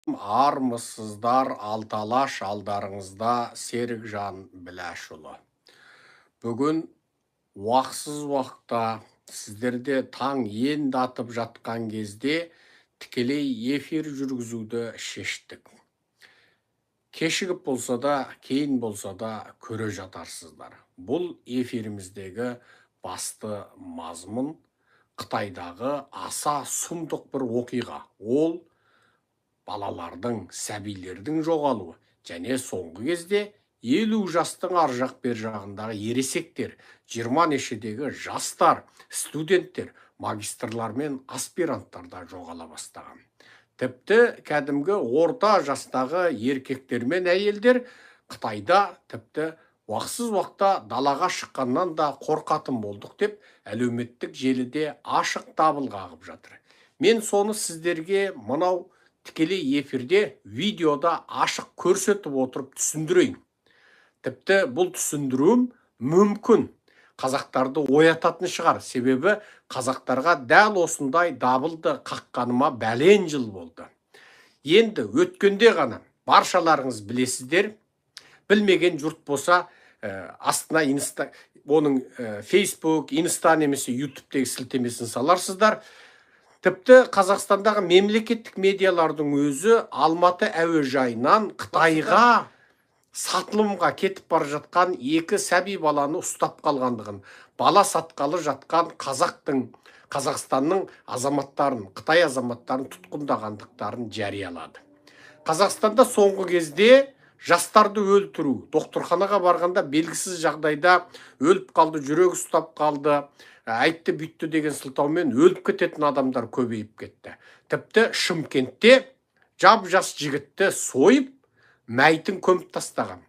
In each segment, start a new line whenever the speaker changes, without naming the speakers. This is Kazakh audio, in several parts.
армысыздар алталаш алдарыңызда Серікжан Біләшұлы. Бүгін уақытсыз уақытта сіздерде таң енді атып жатқан кезде тікелей эфир жүргізуді шештік. Кешігіп болса да, кейін болса да көре жатарсыздар. Бұл эфиріміздегі басты мазмұн Қытайдағы аса сұмдық бір оқиға. Ол балалардың, сәбилердің жоғалуы және соңғы кезде 50 жастың ар жақ бер жағындағы ересектер, 20 нешедегі жастар, студенттер, магистрлар мен аспиранттар да жоғала бастаған. Тіпті кәдімгі орта жастағы еркектер мен әйелдер Қытайда тіпті уақытсыз уақытта далаға шыққаннан да қорқатын болдық деп әлеуметтік желіде ашық дабыл қағып жатыр. Мен соны сіздерге мынау тікелей эфирде видеода ашық көрсетіп отырып түсіндірейін. Тіпті бұл түсіндіруім мүмкін қазақтарды оятатын шығар. Себебі қазақтарға дәл осындай дабылды қаққаныма бәлен жыл болды. Енді өткенде ғана баршаларыңыз білесіздер, білмеген жұрт болса астына оның Facebook, Инста немесе YouTube'тегі сілтемесін саларсыздар. Тіпті Қазақстандағы мемлекеттік медиалардың өзі Алматы әуежайынан Қытайға сатылымға кетіп бара жатқан 2 сәби баланы ұстап қалғандығын, бала сатқалы жатқан Қазақстанның азаматтарын, Қытай азаматтарын тұтқындағандықтарын жариялады. Қазақстанда соңғы кезде жастарды өлтіру, докторханаға барғанда белгісіз жағдайда өліп қалды, жүрегі ұстап қалды, айтты бүйтті деген сылтаумен өліп кететін адамдар көбейіп кетті. Тіпті Шымкентте жап-жас жігітті сойып, мәйтін көміп тастаған.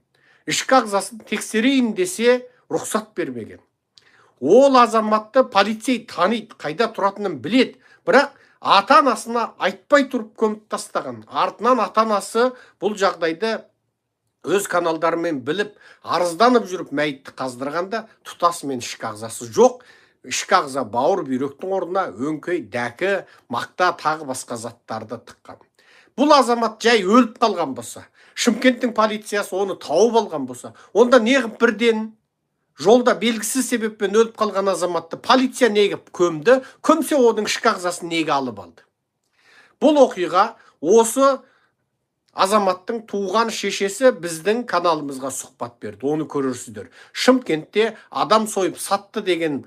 Ішкі ағзасын тексерейін десе, рұқсат бермеген. Ол азаматты полицей таниды, қайда тұратынын білет, бірақ ата-анасына айтпай тұрып көміп тастаған. Артынан ата-анасы бұл жағдайды өз каналдарымен біліп, арызданып жүріп мәйітті қаздырғанда тұтасымен ішкі ағзасы жоқ. Ішкі ағза бауыр бүйректің орнына өңкей, дәкі, мақта тағы басқа заттарды тыққан. Бұл азамат жай өліп қалған болса, Шымкенттің полициясы оны тауып алған болса, онда неғып бірден жолда белгісіз себеппен өліп қалған азаматты полиция неғып көмді, көмсе оның ішкі ағзасын неге алып алды? Бұл оқиға осы азаматтың туған шешесі біздің каналымызға сұхбат берді. Оны көрерсіздер. Шымкентте адам сойып сатты деген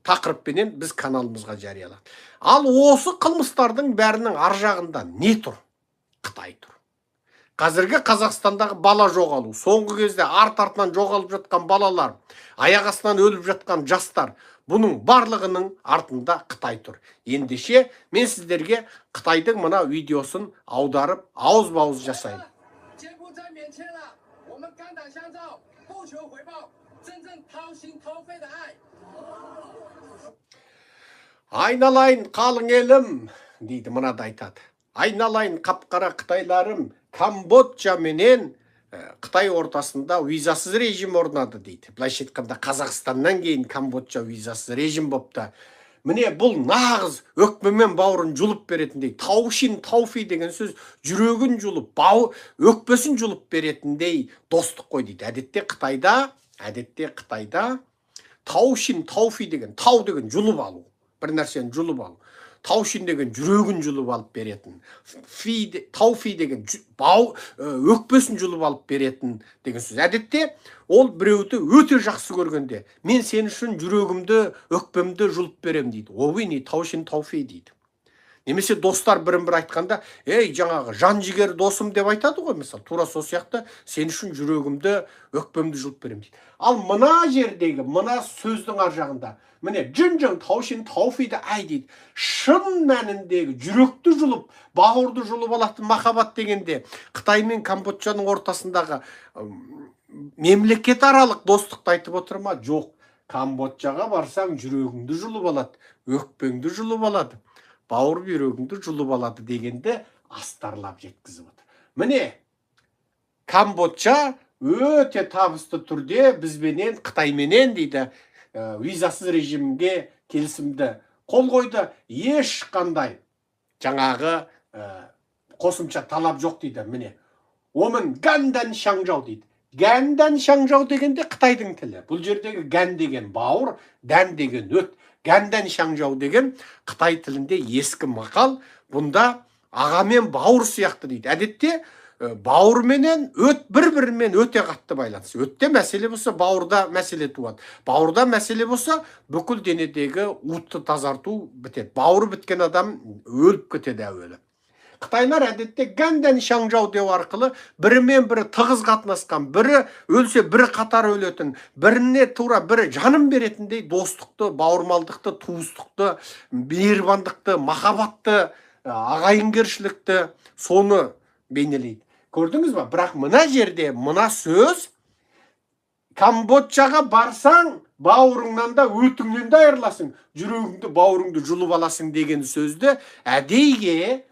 тақырыппенен біз каналымызға жариялады. Ал осы қылмыстардың бәрінің ар жағында не тұр? Қытай тұр. Қазіргі Қазақстандағы бала жоғалу, соңғы кезде арт-артынан жоғалып жатқан балалар, аяқ астынан өліп жатқан жастар, бұның барлығының артында Қытай тұр. Ендеше мен сіздерге Қытайдың мына видеосын аударып, ауыз-бауыз жасайын. Айналайын қалың елім, дейді, мынада айтады. Айналайын қапқара Қытайларым, Камбоджа менен Қытай ортасында визасыз режим орнады дейді. Былайша айтқанда Қазақстаннан кейін Камбоджа визасыз режим бопты. Міне бұл нағыз өкпемен бауырын жұлып беретіндей, таушин тауфи деген сөз жүрегін жұлып, өкпесін жұлып беретіндей достық қой дейді. Әдетте Қытайда таушин тауфи деген, тау деген жұлып алу, бір нәрсені жұлып алу. Таушин деген жүрегін жұлып алып беретін, тауфи деген өкпесін жұлып алып беретін деген сөз. Әдетте ол біреуді өте жақсы көргенде, мен сен үшін жүрегімді, өкпемді жұлып берем дейді. Овини таушин тауфи дейді. Немесе достар бірін-бір айтқанда, жаңағы жан жігер досым деп айтады ғой, мысалы, тура сол сияқты сен үшін жүрегімді, өкпемді жұлып берем дейді. Ал мына жердегі, мына сөздің ар жағында, міне жын таушин тауфиді дейді. Шын мәніндегі жүректі жұлып, бауырды жұлып алатын махаббат дегенде Қытай мен Камбоджаның ортасындағы мемлекет аралық достықты айтып отыр ма? Жоқ. Камбоджаға барсаң жүрегіңді жұлып алады, өкпеңді жұлып алады, бауыр бүйрегіңді жұлып алады дегенді астарлап жеткізіп отыр. Міне Камбоджа өте табысты түрде бізбенен, Қытайменен дейді, визасыз режимге келісімді қол қойды. Ешқандай жаңағы қосымша талап жоқ дейді. Міне, омын гандан шаңжау дейді. Гандан шаңжау дегенде Қытайдың тілі. Бұл жердегі ган деген бауыр, дан деген өт. Гандан шаңжау деген Қытай тілінде ескі мақал. Бұнда аға мен бауыр сияқты дейді. Әдетте бауыр менен өт бір-бірімен өте қатты байланысты. Өтте мәселе болса, бауырда мәселе туады. Бауырда мәселе болса, бүкіл денедегі уытты тазарту бітеді. Бауыры біткен адам өліп кетеді әуелі. Қытайлар әдетте гандан шаңжау деу арқылы бірімен бірі тығыз қатынасқан, бірі өлсе бірі қатар өлетін, біріне тура бірі жанын беретіндей достықты, бауырмалдықты, туыстықты, мейірбандықты, махаббатты, ағайынкершілікті соны бейнелейді. Көрдіңіз ба? Бірақ мына жерде мына сөз Камбоджаға барсаң, бауырыңнан да өтіңнен де айырыласың, жүрегіңді, бауырыңды жұлып аласың деген сөзді әдейіге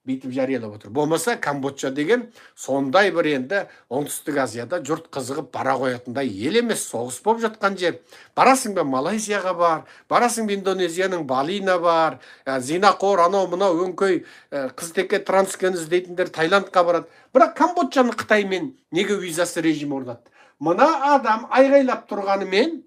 бүйтіп жариялап отыр. Болмаса Камбоджа деген сондай бір енді Оңтүстік Азияда жұрт қызығып бара қоятындай ел емес, соғыс болып жатқан жер. Барасың ба Малайзияға бар, барасың ба Индонезияның Балина бар, зинақор анау мынау өңкөй қызтеке транскен іздейтіндер Таиландқа барады. Бірақ Камбоджаның Қытаймен неге визасы режим орнатты? Мына адам айғайлап тұрғанымен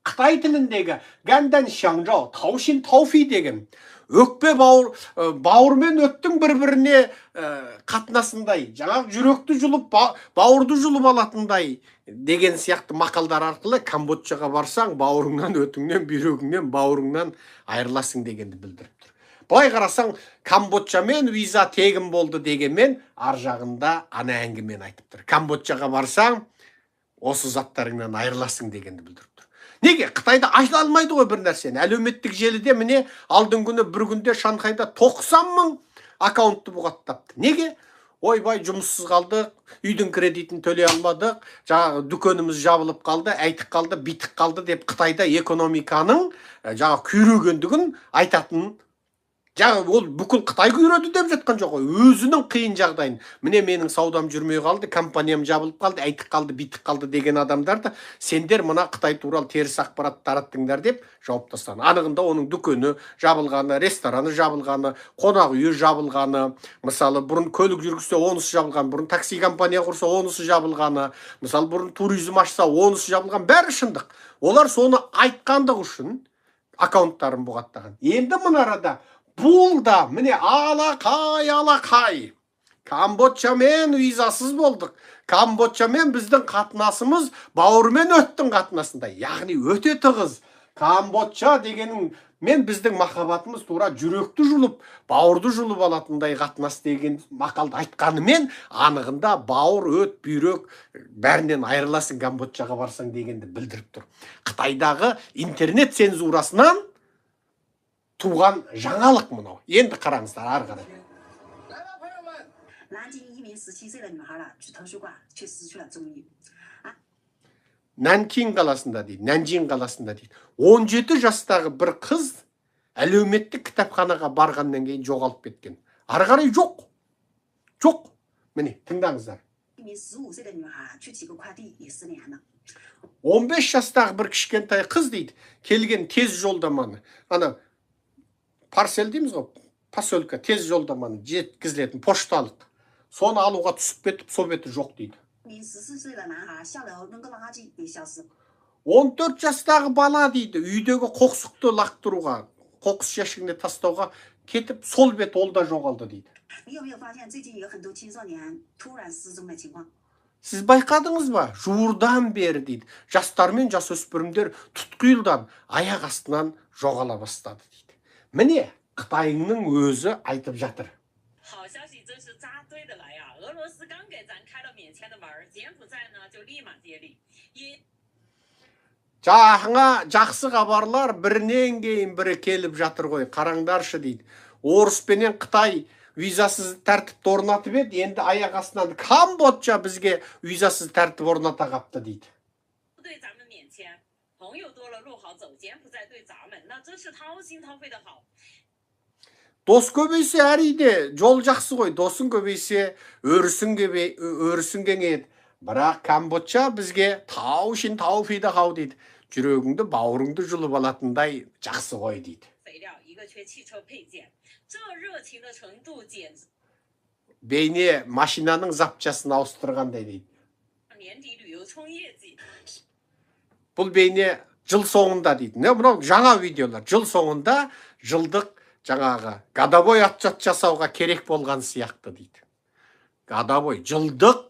Қытай тіліндегі гандан шаңжау, таушин тауфи деген өкпе бауырмен өттің бір-біріне қатынасындай, жаңағы жүректі жұлып, бауырды жұлып алатындай деген сияқты мақалдар арқылы Камбоджаға барсаң, бауырыңнан, өтіңнен, бүйрегіңнен, бауырыңнан айырыласың дегенді білдіріп тұр. Былай қарасаң, Камбоджамен виза тегін болды дегенмен, ар жағында ана әңгімені айтып тұр. Камбоджаға барсаң, осы заттарыңнан айырыласың дегенді білдіріп тұр. Неге? Қытайда айта алмайды ғой бір нәрсені. Әлеуметтік желіде міне алдың күні бір күнде Шанхайда 90 мың аккаунтты бұғаттапты. Неге? Ойбай, жұмыссыз қалдық, үйдің кредитін төлей алмадық, жаңағы дүкеніміз жабылып қалды, әйтік қалды, битік қалды деп Қытайда экономиканың жаңағы күйрегендігін айтатын. Жаңағы ол бүкіл Қытай күйреді деп жатқан жоқ қой, өзінің қиын жағдайын. Міне менің саудам жүрмей қалды, компаниям жабылып қалды, әйтік қалды, битік қалды деген адамдарды сендер мына Қытай туралы теріс ақпарат тараттыңдар деп жауып тастаған. Анығында оның дүкені жабылғаны, рестораны жабылғаны, қонақ үйі жабылғаны, мысалы бұрын көлік жүргізсе онысы жабылған, бұрын такси компания құрса онысы жабылғаны, мысалы бұрын туризм ашса онысы жабылған, бәрі шындық. Олар соны айтқандық үшін аккаунттарын бұғаттаған. Енді мына арада бұл да міне алақай. Камбоджамен визасыз болдық. Камбоджамен біздің қатынасымыз бауырмен өттің қатынасында. Яғни өте тығыз. Камбоджа дегенің мен біздің махаббатымыз тура жүректі жұлып, бауырды жұлып алатындай қатынас деген мақалды айтқанымен, анығында бауыр, өт, бүйрек бәрінен айырыласың Камбоджаға барсаң дегенді білдіріп тұр. Қытайдағы интернет цензурасынан туған жаңалық мұнау. Енді қараңыздар ары қарай.
南京一名17岁的女孩去图书馆却失去了踪影。
Нанкин қаласында дейді, Нанжин қаласында дейді. 17 жастағы бір қыз әлеуметтік кітапханаға барғаннан кейін жоғалып кеткен. Ары қарай жоқ. Жоқ. Міне, тыңдаңыздар.
一名15岁的女孩去寄个快递也失联了。
15 жастағы бір кішкентай қыз дейді, келген тез жолдаманы, ана парсель дейміз ғой, поселка тез жолдаманы жеткізілетін пошталық. Соны алуға түсіп кетіп, сол беті жоқ дейді.
一名14岁的男孩下楼扔个垃圾也消失。
14 жастағы бала дейді, үйдегі қоқсықты лақтыруға, қоқыс жәшігіне тастауға кетіп, сол бет ол да жоғалды дейді.
你有没有发现最近有很多青少年突然失踪的情况？
Сіз байқадыңыз ба? Жуырдан бері дейді, жастар мен жасөспірімдер тұтқиылдан аяқ астынан жоғала бастады дейді. Міне, Қытайның өзі айтып жатыр.
好消息真是扎堆的来呀！俄罗斯刚给咱开了免签的门，柬埔寨呢就立马接力。
Жаңа жақсы хабарлар бірінен кейін бірі келіп жатыр ғой. Қараңдаршы дейді. Орыс пенен Қытай визасыз тәртіп орнатып еді, енді аяқ астынан Камбоджа бізге визасыз тәртіп орната қапты дейді.
对咱们免签，朋友多了路好走，柬埔寨对咱们那真是掏心掏肺的好。
Дос көбейсе әрине жол жақсы ғой. Досын көбейсе өрісің кеңейеді. Бірақ Камбоджа бізге таушин тауфиді хау дейді. Жүрегіңді, бауырыңды жұлып алатындай жақсы ғой дейді.
肥料一个缺汽车配件，这热情的程度简直
бейне машинаның запчасын ауыстырғандай дейді.
年底旅游冲业绩。
Бұл бейне жыл соңында дейді. Мынау жаңа видеолар. Жыл соңында жылдық жаңағы годовой отчет жасауға керек болған сияқты дейді. Годовой жылдық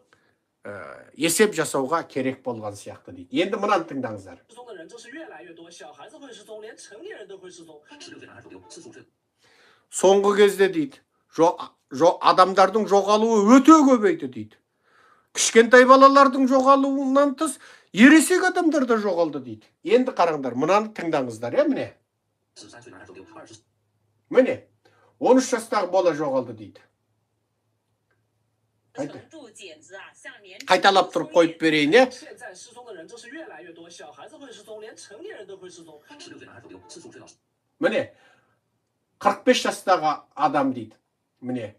есеп жасауға керек болған сияқты дейді. Енді мынаны тыңдаңыздар.
失踪的人就是越来越多，小孩子会失踪，连成年人都会失踪。16岁男孩走丢，40岁。
Соңғы кезде дейді, адамдардың жоғалуы өте көбейді дейді. Кішкентай балалардың жоғалуынан тыс, ересек адамдар да жоғалды дейді. Енді қараңдар, мынаны тыңдаңыздар, міне.
13岁男孩走丢，20。
Міне, 13 жастағы бала жоғалды дейді.
程度简直啊，像年底
Қайталап тұрып қойып берейін,
现在失踪的人就是越来越多，小孩子会失踪，连成年人都会失踪。16岁男孩走丢，45岁老师。
Міне, 45 жастағы адам дейді. Міне,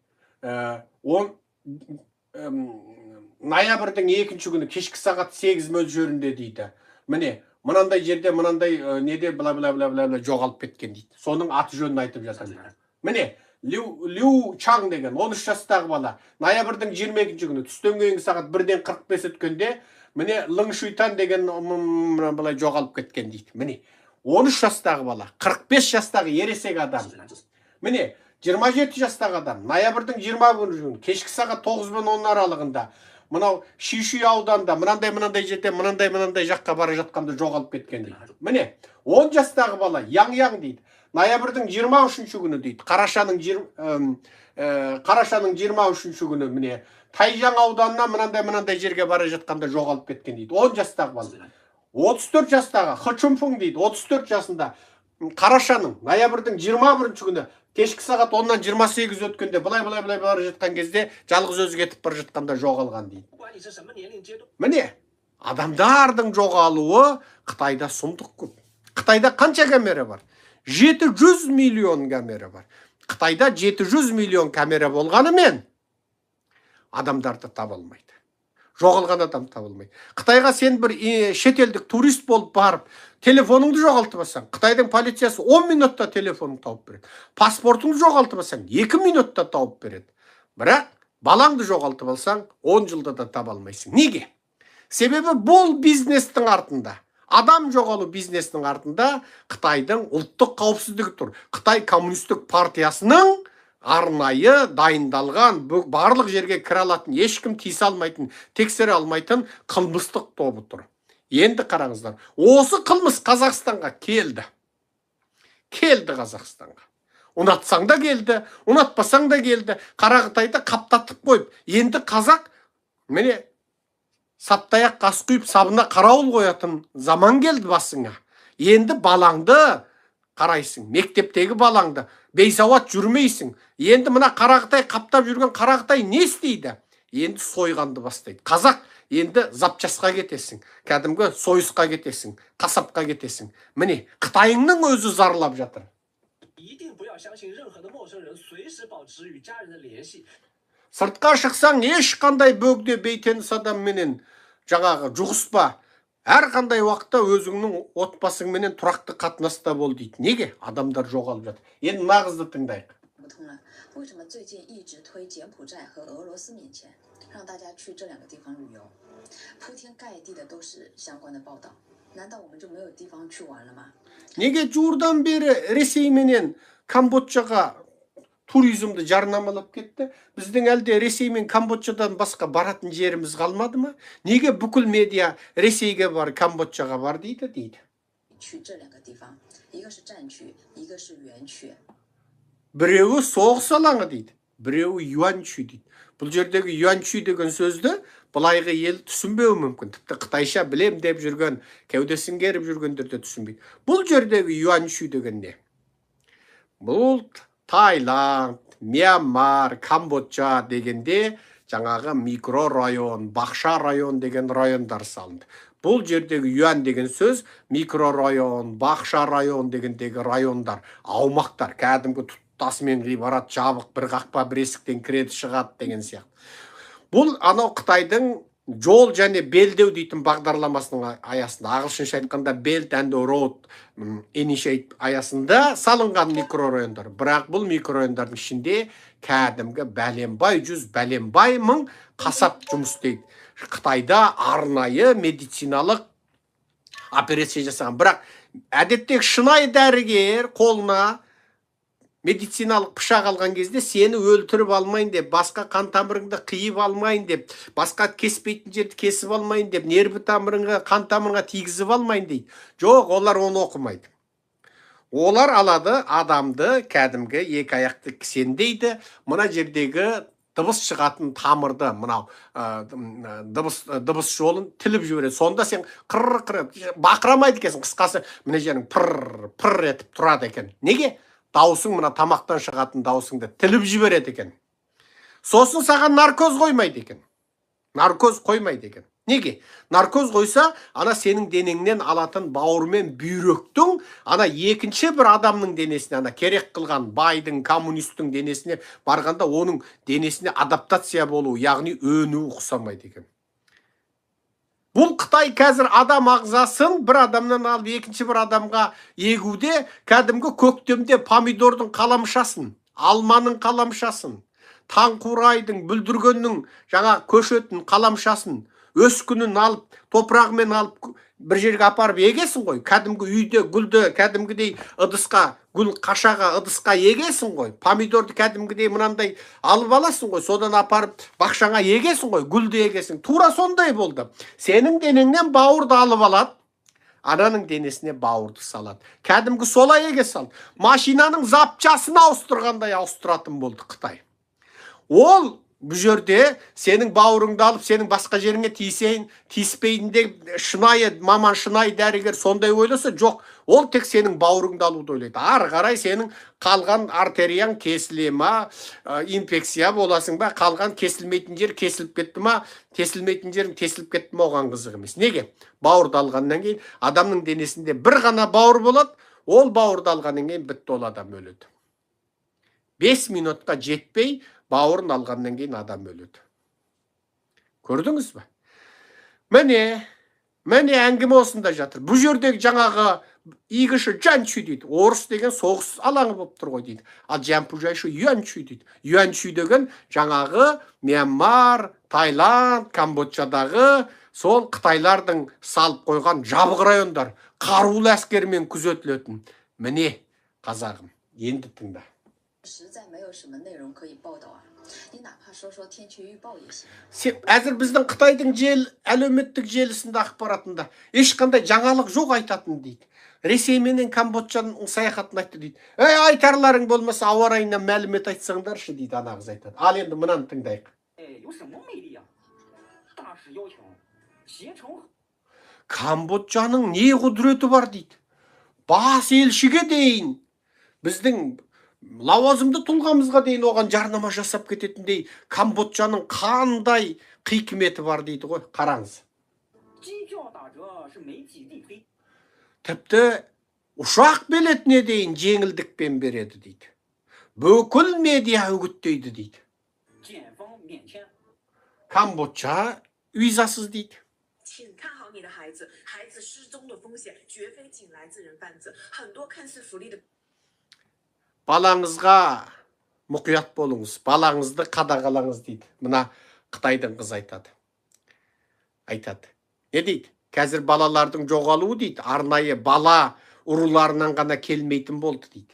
ноябрьдің 2-ші күні кешкі сағат 8 мөлшерінде дейді. Міне, мынандай жерде, мынандай неде бла-бла-бла-бла жоғалып кеткен дейді. Соның аты жөнін айтып жатыр. Міне, Лю Чаң деген 13 жастағы бала ноябрьдің 22-ші күні түстен кейінгі сағат 1:45 өткенде міне Лың Шуйтан деген былай жоғалып кеткен дейді. Міне 13 жастағы бала, 45 жастағы ересек адам. Міне 27 жастағы адам ноябрьдің 20-ші күні кешкі сағат 9 мен 10 аралығында мынау Шиши ауданында мынандай жерде мынандай жаққа бара жатқанда жоғалып кеткен дейді. Міне 10 жастағы бала Яң дейді. Ноябрьдің 23-ші күні дейді. Қарашаның 23-ші күні міне Тайжан ауданына мынандай жерге бара жатқанда жоғалып кеткен дейді. 10 жастағы бала. 34 жастағы Хычумфың дейді. 34 жасында Қарашаның ноябрьдің 21-ші күні кешкі сағат 10-нан 28 өткенде былай бара жатқан кезде жалғыз өзі кетіп бара жатқанда жоғалған дейді. Міне, адамдардың жоғалуы Қытайда сұмдық көп. Қытайда қанша камера бар? 700 миллион камера бар. Қытайда 700 миллион камера болғанымен адамдарды таба алмайды. Жоғалған адам табылмайды. Қытайға сен бір шетелдік турист болып барып, телефоныңды жоғалтып алсаң, Қытайдың полициясы 10 минутта телефоныңды тауып береді. Паспортыңды жоғалтып алсаң, 2 минутта тауып береді. Бірақ балаңды жоғалтып алсаң, 10 жылда да таба алмайсың. Неге? Себебі бұл бизнестің артында, адам жоғалу бизнесінің артында Қытайдың ұлттық қауіпсіздігі тұр. Қытай коммунистік партиясының арнайы дайындалған, барлық жерге кіре алатын, ешкім тиісе алмайтын, тексере алмайтын қылмыстық тобы тұр. Енді қараңыздар, осы қылмыс Қазақстанға келді. Келді Қазақстанға. Ұнатсаң да келді, ұнатпасаң да келді. Қарақытайды қаптатып қойып, енді қазақ міне саптаяқ қас құйып сабына қарауыл қоятын заман келді басыңа. Енді балаңды қарайсың, мектептегі балаңды, бейсауат жүрмейсің. Енді мына Қарақытай қаптап жүрген Қарақытай не істейді? Енді сойғанды бастайды. Қазақ енді запчасқа кетесің, кәдімгі сойысқа кетесің, қасапқа кетесің. Міне, Қытайыңның өзі зарлап жатыр. Сыртқа шықсаң, ешқандай бөгде бейтеніс адамменен жаңағы жұғыспа. Әрқандай уақытта өзіңнің отбасыңменен тұрақты қатынаста бол дейді. Неге? Адамдар жоғалып жатыр. Енді нағызды тыңдайық.
为什么最近一直推柬埔寨和俄罗斯免签，让大家去这两个地方旅游？铺天盖地的都是相关的报道，难道我们就没有地方去玩了吗？
Неге жуырдан бері Ресей менен Камбоджаға туризмді жарнамалап кетті? Біздің әлде Ресей мен Камбоджадан басқа баратын жеріміз қалмады ма? Неге бүкіл медиа Ресейге бар, Камбоджаға бар дейді?
去这两个地方，一个是战区，一个是援区。
Біреуі соғыс алаңы дейді, біреуі юанчүй дейді. Бұл жердегі юанчүй деген сөзді былайғы ел түсінбеуі мүмкін. Тіпті Қытайша білем деп жүрген, кеудесін керіп жүргендер де түсінбейді. Бұл жердегі юанчүй деген не? Бұл Таиланд, Мьянмар, Камбоджа дегенде жаңағы микрорайон, бақша район деген райондар салынды. Бұл жердегі юан деген сөз микрорайон, бақша район дегендегі райондар, аумақтар, кәдімгі тасымен ғибарат, жабық, бір қақпа, бір есіктен кіреді шығады деген сияқты. Бұл анау Қытайдың жол және белдеу дейтін бағдарламасының аясында, ағылшынша айтқанда Belt and Road Initiative аясында салынған микрорайондар. Бірақ бұл микрорайондардың ішінде кәдімгі бәленбай жүз, бәленбай мың қасап жұмыс істейді. Қытайда арнайы медициналық операция жасаған. Бірақ әдеттегі шынайы дәрігер қолына медициналық пышақ алған кезде сені өлтіріп алмайын деп, басқа қан тамырыңды қиып алмайын деп, басқа кеспейтін жерді кесіп алмайын деп, нерві тамырыңға, қан тамырыңа тигізіп алмайын дейді. Жоқ, олар оны оқымайды. Олар алады адамды кәдімгі екі аяқты кісендейді, мына жердегі дыбыс шығатын тамырды, мынау дыбыс жолын тіліп жібереді. Сонда сен қырр бақырамайды екенсің, қысқасы мына жерің пыр етіп тұрады екен. Неге? Даусың мына тамақтан шығатын даусыңды тіліп жібереді екен. Сосын саған наркоз қоймайды екен. Наркоз қоймайды екен. Неге? Наркоз қойса, ана сенің денеңнен алатын бауыр мен бүйректің, ана екінші бір адамның денесіне, ана керек қылған байдың, коммунистің денесіне барғанда, оның денесіне адаптация болу, яғни өну ұқсамайды екен. Бұл Қытай қазір адам ағзасын бір адамнан алып екінші бір адамға егуде, кәдімгі көктемде помидордың қаламшасын, алманың қаламшасын, таңқурайдың, бүлдіргеннің жаңа көшетін қаламшасын, өскінін алып, топырағымен алып, бір жерге апарып егесің ғой. Кәдімгі үйде гүлді кәдімгідей ыдысқа, гүл қашаға ыдысқа егесің ғой. Помидорды кәдімгідей мынандай алып аласың ғой. Содан апарып бақшаңа егесің ғой. Гүлді егесің. Тура сондай болды. Сенің денеңнен бауырды алып алады. Ананың денесіне бауырды салады. Кәдімгі солай еге салды. Машинаның запчасын ауыстырғандай ауыстыратын болды Қытай. Ол бұл жерде сенің бауырыңды алып, сенің басқа жеріңе тиіспейінде шынайы, маман шынайы дәрігер сондай ойласа, жоқ, ол тек сенің бауырыңды алуды ойлайды. Ары қарай сенің қалған артерияң кесіле ма, инфекция боласың ба, қалған кесілмейтін жер кесіліп кетті ма, кесілмейтін жерің тесіліп кетті ма, оған қызық емес. Неге? Бауырды алғаннан кейін адамның денесінде бір ғана бауыр болады, ол бауырды алғаннан кейін бітті, ол адам өледі. 5 минутқа жетпей бауырын алғаннан кейін адам өледі. Көрдіңіз бе? Міне әңгіме осында жатыр. Бұл жердегі жаңағы игіші Жанчүй дейді. Орыс деген соғыс алаңы болып тұр ғой дейді. Ал Жанпужайшы Юанчүй дейді. Юанчүй деген жаңағы Мьянмар, Таиланд, Камбоджадағы сол Қытайлардың салып қойған жабық райондар, қарулы әскермен күзетілетін. Міне, қазағым, енді тыңда.
实在没有什么内容可以报道啊，你哪怕说说天气预报也行。
Әзір біздің Қытайдың әлеуметтік желісінде ақпаратында ешқандай жаңалық жоқ айтатын дейді. Ресей менен Камбоджаның саяхатын айтты дейді. Айтарларың болмаса ауа райынан мәлімет айтсаңдаршы дейді, ана қыз айтады. Ал енді мынаны тыңдайық. Камбоджаның не құдіреті бар дейді. Бас елшіге дейін біздің лауазымды тұлғамызға дейін оған жарнама жасап кететіндей Камбоджаның қандай қикметі бар дейді ғой, қараңыз. Тіпті ұшақ билетіне дейін жеңілдікпен береді дейді. Бүкіл медиа үгіттейді дейді. Камбоджа визасыз дейді.
请看好你的孩子，孩子失踪的风险绝非仅来自人贩子，很多看似福利的。
Балаңызға мұқият болыңыз, балаңызды қадағалаңыз дейді. Мына Қытайдың қыз айтады. Не дейді? Қазір балалардың жоғалуы дейді, арнайы бала ұрыларынан ғана келмейтін болды дейді.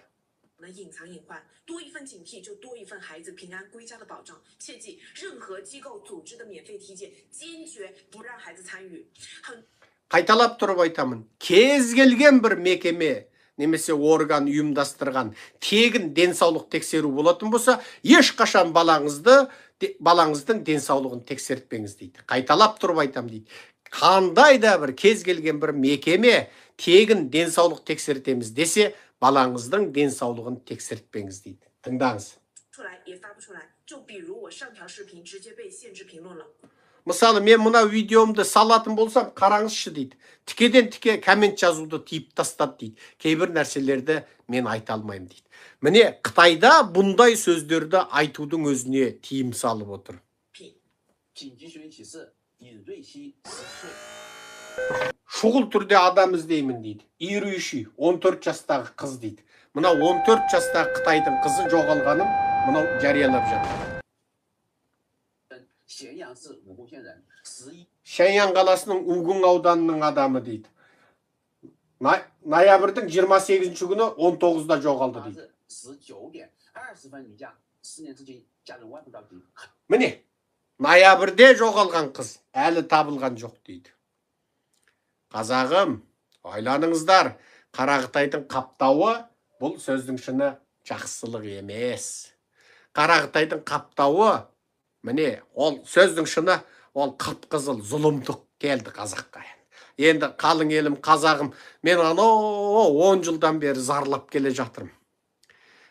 隐藏隐患，多一份警惕就多一份孩子平安归家的保障。切记，任何机构组织的免费体检，坚决不让孩子参与。
Қайталап тұрып айтамын, кез келген бір мекеме немесе орган ұйымдастырған тегін денсаулық тексеру болатын болса, ешқашан балаңыздың денсаулығын тексертпеңіз дейді. Қайталап тұрып айтам дейді. Қандай да бір кез келген бір мекеме тегін денсаулық тексертеміз десе, балаңыздың денсаулығын тексертпеңіз дейді. Тыңдаңыз. Мысалы, мен мына видеомды салатын болсам, қараңызшы дейді. Тікеден-тіке коммент жазуды тиіп тастады дейді. Кейбір нәрселерді мен айта алмаймын дейді. Міне, Қытайда бұндай сөздерді айтудың өзіне тиым салып отыр.
尹瑞希10岁。
Şugul türde adam izleymin deydi. İrüşi 14 jastagı kız deydi. Mına 14 jastagı Kıtay'dın kızı жоғалғанын mına jarıyalap жатыр.
咸阳市武功县人，11
Şenyan qalasının Ugun audanının adamı deydi. Noyabr'dың 28 günü 19'da жоғалды deydi.
19点20分离家，4年之前家人外不着急。
Mine, noyabr'de жоғалған қыз әлі табылған жоқ дейді. Қазағым, ойланыңыздар, Қарақытайдың қаптауы бұл сөздің шыны жақсылық емес. Қарақытайдың қаптауы, міне, ол сөздің шыны, ол қып-қызыл зұлымдық келді қазаққа. Енді қалың елім, қазағым, мен 10 жылдан бері зарлап келе жатырмын.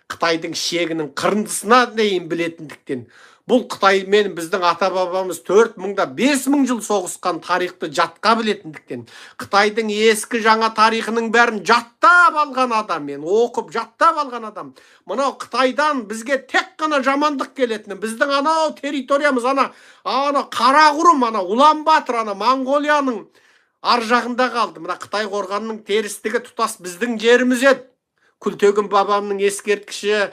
Қытайдың шегінің қырындысына дейін білетіндіктен, бұл Қытай мен біздің ата-бабамыз 4000-да 5000 жыл соғысқан тарихты жатқа білетіндіктен, Қытайдың ескі жаңа тарихының бәрін жаттап алған адам, мен оқып жаттап алған адам. Мынау Қытайдан бізге тек қана жамандық келетіні, біздің анау территориямыз, ана Қарақұрым, ана Улан-Батыр, ана Монғолияның ар жағында қалды. Мына Қытай қорғанының терістігі тұтас біздің жеріміз еді. Күлтегін бабамның ескерткіші,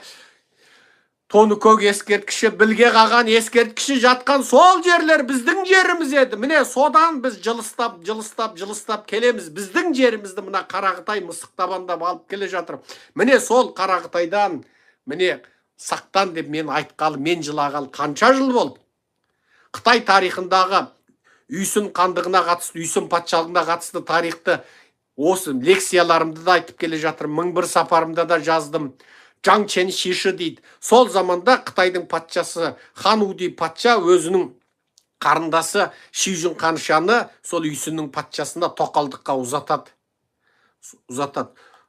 Тоныкөк ескерткіші, Білге қаған ескерткіші жатқан сол жерлер біздің жеріміз еді. Міне содан біз жылыстап келеміз. Біздің жерімізді мына Қарақытай мысықтабандап алып келе жатыр. Міне сол Қарақытайдан, міне сақтан деп мен айтқалы, мен жылағалы қанша жыл болды. Қытай тарихындағы Үйсін қандығына қатысты, Үйсін патшалығына қатысты тарихты осы лекцияларымды да айтып келе жатырмын. 1001 сапарымда да жаздым. Жаң Чен Шиші дейді. Сол заманда Қытайдың патшасы Хан Уди патша өзінің қарындасы Шижун Қаншаны сол Үйсіннің патшасына тоқалдыққа ұзатады.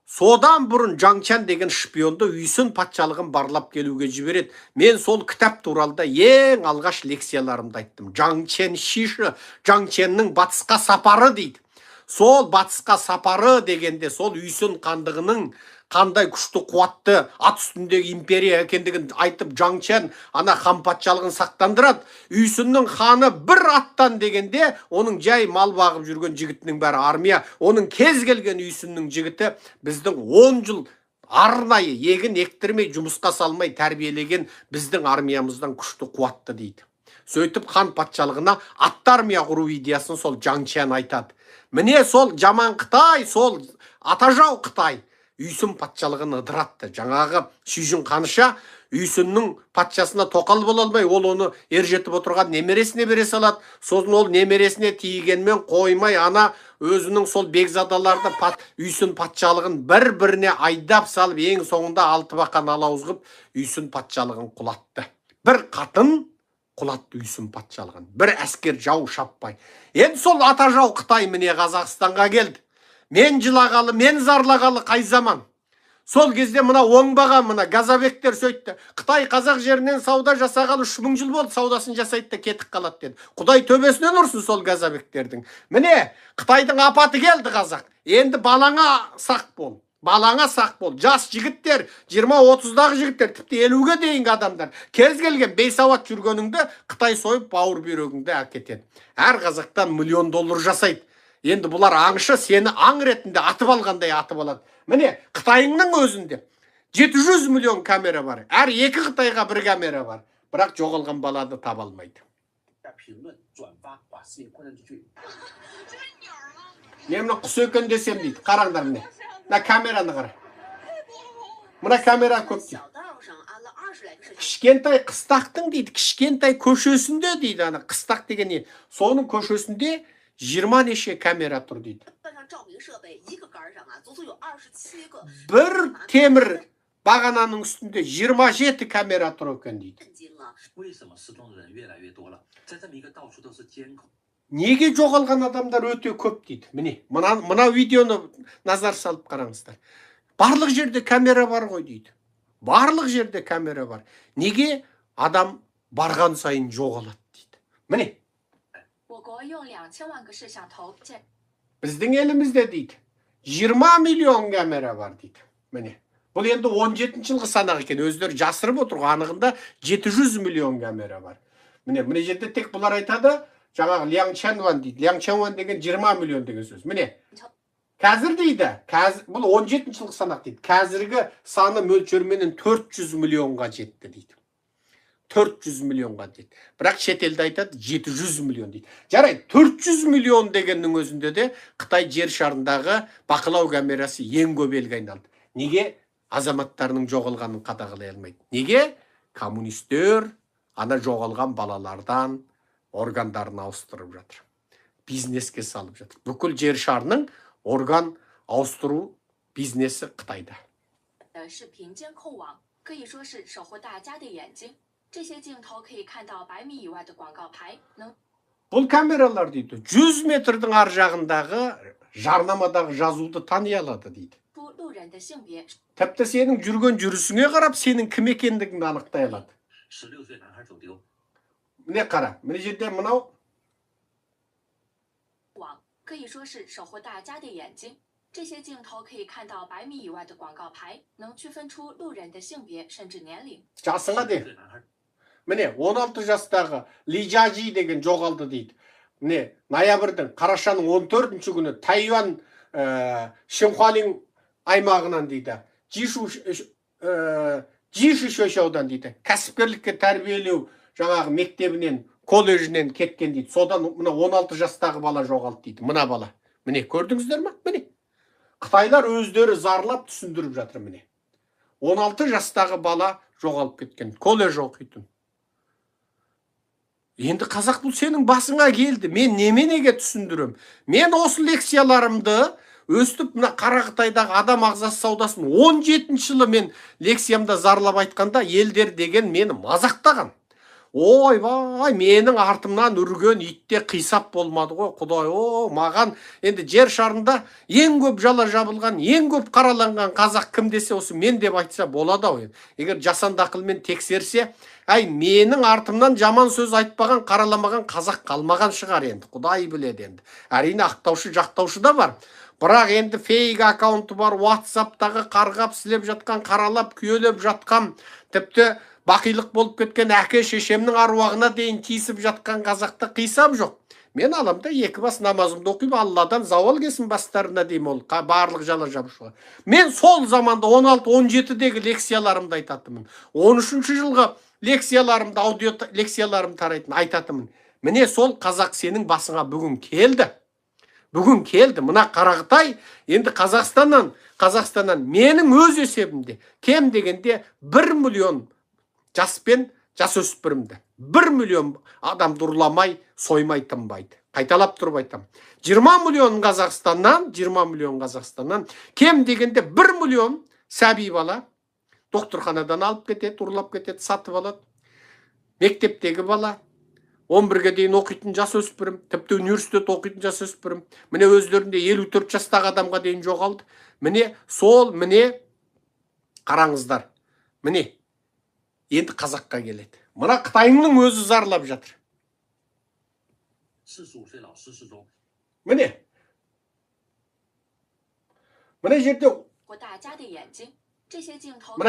Содан бұрын Жаң Чен деген шпионды Үйсін патшалығын барлап келуге жібереді. Мен сол кітап туралы ең алғаш лекцияларымды айттым. Жаң Чен Шиші, Жаң Ченнің батысқа сапары дейді. Сол батысқа сапары дегенде сол Үйсін қандығының қандай күшті қуатты ат үстіндегі империя екендігін айтып, Жаң Чен ана хан патшалығын сақтандырады. Үйсіннің ханы бір аттан дегенде, оның жай мал бағып жүрген жігітінің бәрі армия, оның кез келген Үйсіннің жігіті біздің 10 жыл арнайы егін ектірмей, жұмысқа салмай тәрбиелеген біздің армиямыздан күшті қуатты дейді. Сөйтіп хан патшалығына атты армия құру идеясын сол Жаң Чен айтады. Міне сол жаман Қытай, сол атажау Қытай Үйсін патшалығын ыдыратты. Жаңағы Шижун Қаныша Үйсіннің патшасына тоқал бола алмай, ол оны ержетіп отырған немересіне бере салады. Сосын ол немересіне тиігенмен қоймай, ана өзінің сол бекзадаларды Үйсін патшалығын бір-біріне айдап салып, ең соңында 6 бақан алауыз қып, Үйсін патшалығын құлатты. Бір қатын құлатты Үйсін патшалығын. Бір әскер жау шаппай. Енді сол ата жау Қытай міне Қазақстанға келді. Мен жылағалы, мен зарлағалы қай заман. Сол кезде мына оңбаған мына газабектер сөйтті. Қытай қазақ жерінен сауда жасағалы 3000 жыл болды, саудасын жасайды да кетіп қалады деді. Құдай төбесінен ұрсын сол газабектердің. Міне Қытайдың апаты келді қазақ. Енді балаңа сақ бол. Балаңа сақ бол. Жас жігіттер, 20-30-дағы жігіттер, тіпті 50-ге дейінгі адамдар, кез келген бейсауат жүргеніңді Қытай сойып бауыр бүйрегіңді әкетеді. Әр қазақтан $1,000,000 жасайды. Енді бұлар аңшы, сені аң ретінде атып алғандай атып алады. Міне Қытайыңның өзінде 700 миллион камера бар. Әр 2 Қытайға 1 камера бар. Бірақ жоғалған баланы таба алмайды. Мен мына құс екен десем дейді. Қараңдар міне. Мына камераны қара. Мына камера көп дейді. Кішкентай қыстақтың дейді, кішкентай көшесінде дейді, ана қыстақ деген не? Соның көшесінде 20 неше камера тұр дейді. Бір темір бағананың үстінде 27 камера тұр екен дейді. Неге жоғалған адамдар өте көп дейді. Міне, мына видеоны назар салып қараңыздар. Барлық жерде камера бар ғой дейді. Барлық жерде камера бар. Неге адам барған сайын жоғалады дейді. Міне. Біздің елімізде дейді 20 миллион камера бар дейді. Міне. Бұл енді 17 жылғы санақ екен. Өздері жасырып отыр. Анығында 700 миллион камера бар. Міне жерде тек бұлар айтады, жаңағы Ляңчанван дейді. Ляңчанван деген 20 миллион деген сөз. Міне. Қазір дейді, бұл 17 жылғы санақ дейді. Қазіргі саны мөлшерменен 400 миллионға жетті дейді. 400 миллионға дейді. Бірақ шетелде айтады 700 миллион дейді. Жарайды, 400 миллион дегеннің өзінде де Қытай жер шарындағы бақылау камерасы ең көп елге айналды. Неге? Азаматтарының жоғалғанын қадағалай алмайды. Неге? Коммунистер ана жоғалған балалардан органдарын ауыстырып жатыр. Бизнеске салып жатыр. Бүкіл жер шарының орган ауыстыру бизнесі Қытайда.
视频监控网可以说是守护大家的眼睛。这些镜头可以看到100米以外的广告牌，能
Бұл камералар дейді, 100 метрдің ар жағындағы жарнамадағы жазуды тани алады дейді.
出路人的性别。
Тіпті сенің жүрген жүрісіңе қарап, сенің кім екендігіңді анықтай алады.
16岁男孩走丢。
Міне қара, міне жерде мынау
网可以说是守护大家的眼睛。这些镜头可以看到100米以外的广告牌，能区分出路人的性别甚至年龄。
жасыңа де. Міне 16 жастағы Лижажи деген жоғалды дейді. Міне ноябрьдің қарашаның 14-ші күні Тайвань Шыңхуалин аймағынан дейді. Жиши шөшаудан дейді. Кәсіпкерлікке тәрбиелеу жаңағы мектебінен, колледжінен кеткен дейді. Содан мына 16 жастағы бала жоғалды дейді. Мына бала. Міне көрдіңіздер ме? Міне. Қытайлар өздері зарлап түсіндіріп жатыр міне. 16 жастағы бала жоғалып кеткен. Колледж оқитын. Енді қазақ бұл сенің басыңа келді. Мен неменеге түсіндірем? Мен осы лекцияларымды өстіп мына Қарақытайдағы адам ағзасы саудасын 17 жылы мен лекциямда зарлап айтқанда елдер деген мені мазақтаған. Ойбай, менің артымнан үрген итте қисап болмады ғой, Құдай. Маған енді жер шарында ең көп жала жабылған, ең көп қараланған қазақ кім десе осы мен деп айтса болады ау. Егер жасанды ақылмен тексерсе, менің артымнан жаман сөз айтпаған, қараламаған қазақ қалмаған шығар енді. Құдай біледі енді. Әрине ақтаушы, жақтаушы да бар. Бірақ енді фейк аккаунты бар, WhatsApp-тағы қарғап сілеп жатқан, қаралап күйелеп жатқан, тіпті бақилық болып кеткен әке шешемнің аруағына дейін тиісіп жатқан қазақта қисап жоқ. Мен аламда екі бас намазымды оқып, Алладан зауал келсін бастарына деймін, ол барлық жала жабушыға. Мен сол заманда 16-17-дегі лекцияларымды айтатымын. 13-ші жылғы лекцияларымды, аудио лекцияларымды тарайтын айтатымын. Міне сол қазақ сенің басыңа бүгін келді. Бүгін келді. Мына Қарақытай енді Қазақстаннан менің өз есебімде кем дегенде 1 миллион жаспен жасөспірімді. 1 миллион адам дұрламай, соймай тынбайды. Қайталап тұрып айтам. 20 миллион Қазақстаннан кем дегенде 1 миллион сәби бала докторханадан алып кетеді, ұрлап кетеді, сатып алады. Мектептегі бала 11-ге дейін оқитын жасөспірім, тіпті университет оқитын жасөспірім. Міне өздерінде 54 жастағы адамға дейін жоғалды. Міне қараңыздар. Міне енді қазаққа келеді. Мына Қытайның өзі зарлап жатыр. Міне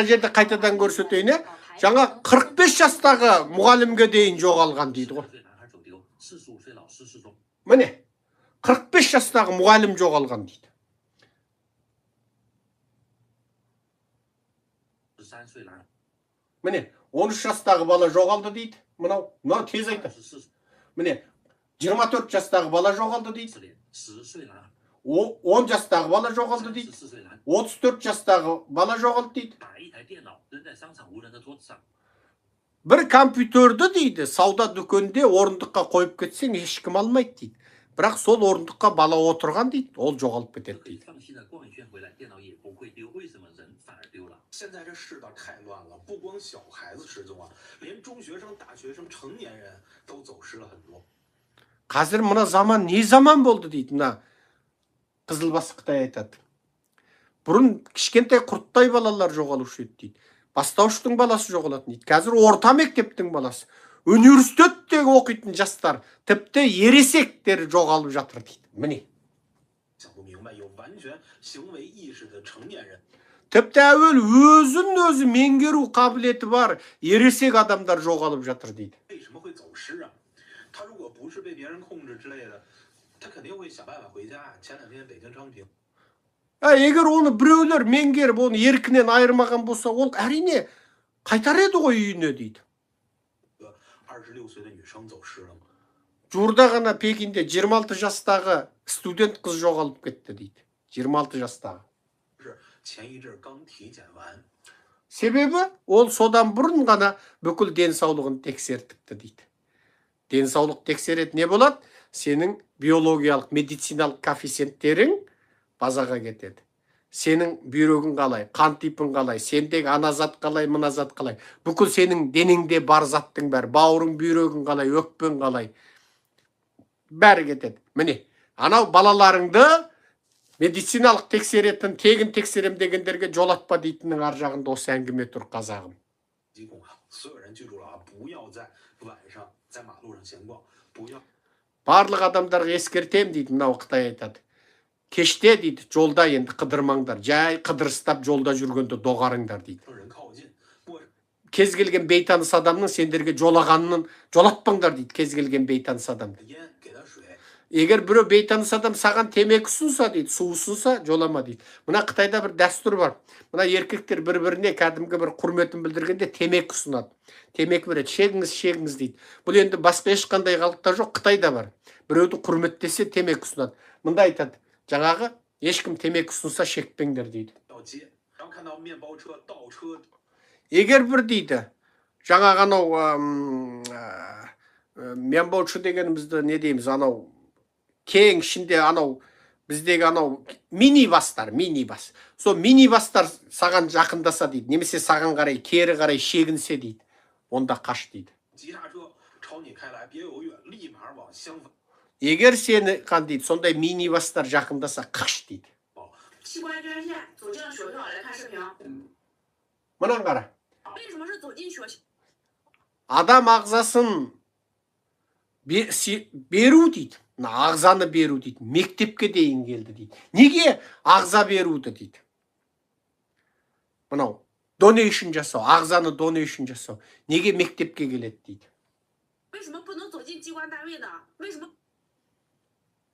жерде қайтадан көрсетейін. Жаңа 45 жастағы мұғалімге дейін жоғалған дейді ғой. Міне 45 жастағы мұғалім жоғалған дейді. Міне 13 жастағы бала жоғалды дейді. Мынау тез айтты. Міне 24 жастағы бала жоғалды дейді. 10 жастағы бала жоғалды дейді. 34 жастағы бала жоғалды дейді. Бір компьютерді дейді, сауда дүкенде орындыққа қойып кетсең, ешкім алмайды дейді. Бірақ сол орындыққа бала отырған дейді, ол жоғалып кетеді дейді.
现在这世道太乱了，不光小孩子失踪啊，连中学生、大学生、成年人都走失了很多。
Қазір мына заман не заман болды дейді, мына Қызылбасы Қытай айтады. Бұрын кішкентай құрттай балалар жоғалушы еді дейді. Бастауыштың баласы жоғалатын дейді. Қазір орта мектептің баласы, университеттегі оқитын жастар, тіпті ересектер жоғалып жатыр дейді. Міне. Тіпті әуел өзін-өзі меңгеру қабілеті бар ересек адамдар жоғалып жатыр дейді.
他如果不是被别人控制之类的，他肯定会想办法回家。前2天北京昌平。
Егер оны біреулер меңгеріп, оны еркінен айырмаған болса, ол әрине қайтар еді ғой үйіне дейді.
26岁的女生走失了吗？
Жуырда ғана Пекинде 26 жастағы студент қыз жоғалып кетті дейді. 26 жастағы.
是前一阵刚体检完。
Себебі ол содан бұрын ғана бүкіл денсаулығын тексертіпті дейді. Денсаулық тексереді не болады? Сенің биологиялық, медициналық коэффициенттерің базаға кетеді. Сенің бүйрегің қалай, қан типің қалай, сендегі ана зат қалай, мына зат қалай. Бүкіл сенің денеңде бар заттың бәрі, бауырың, бүйрегің қалай, өкпең қалай. Бәрі кетеді. Міне, анау балаларыңды медициналық тексеретін, тегін тексерем дегендерге жолатпа дейтіннің ар жағында осы әңгіме тұр, қазағым.
所有人记住了啊，不要在晚上在马路上闲逛，不要。
Барлық адамдарға ескертем дейді, мынау Қытай айтады. Кеште дейді, жолда енді қыдырмаңдар, жай қыдырыстап жолда жүргенде доғарыңдар дейді. Кез келген бейтаныс адамның сендерге жолағанын жолатпаңдар дейді, кез келген бейтаныс адамды. Егер біреу бейтаныс адам саған темекі ұсынса дейді, су ұсынса жолама дейді. Мына Қытайда бір дәстүр бар. Мына еркектер бір-біріне кәдімгі бір құрметін білдіргенде темекі ұсынады. Темекі береді, шегіңіз дейді. Бұл енді басқа ешқандай халықта жоқ, Қытайда бар. Біреуді құрметтесе темекі ұсынады. Мында айтады, жаңағы ешкім темекі ұсынса шекпеңдер дейді. Егер бір дейді, жаңағы анау менбаучы дегенімізді не дейміз, анау кең ішінде анау біздегі анау мини-бастар. Сол мини-бастар саған жақындаса дейді, немесе саған қарай, кері қарай шегінсе дейді, онда қаш дейді. Егер сені қан дейді, сондай мини-бастар жақындаса қаш дейді. Мұнан қара. Адам ағзасын беру дейді. Ағзаны беру дейді. Мектепке дейін келді дейді. Неге ағза беруді дейді? Мынау donation жасау, ағзаны donation жасау. Неге мектепке келеді дейді?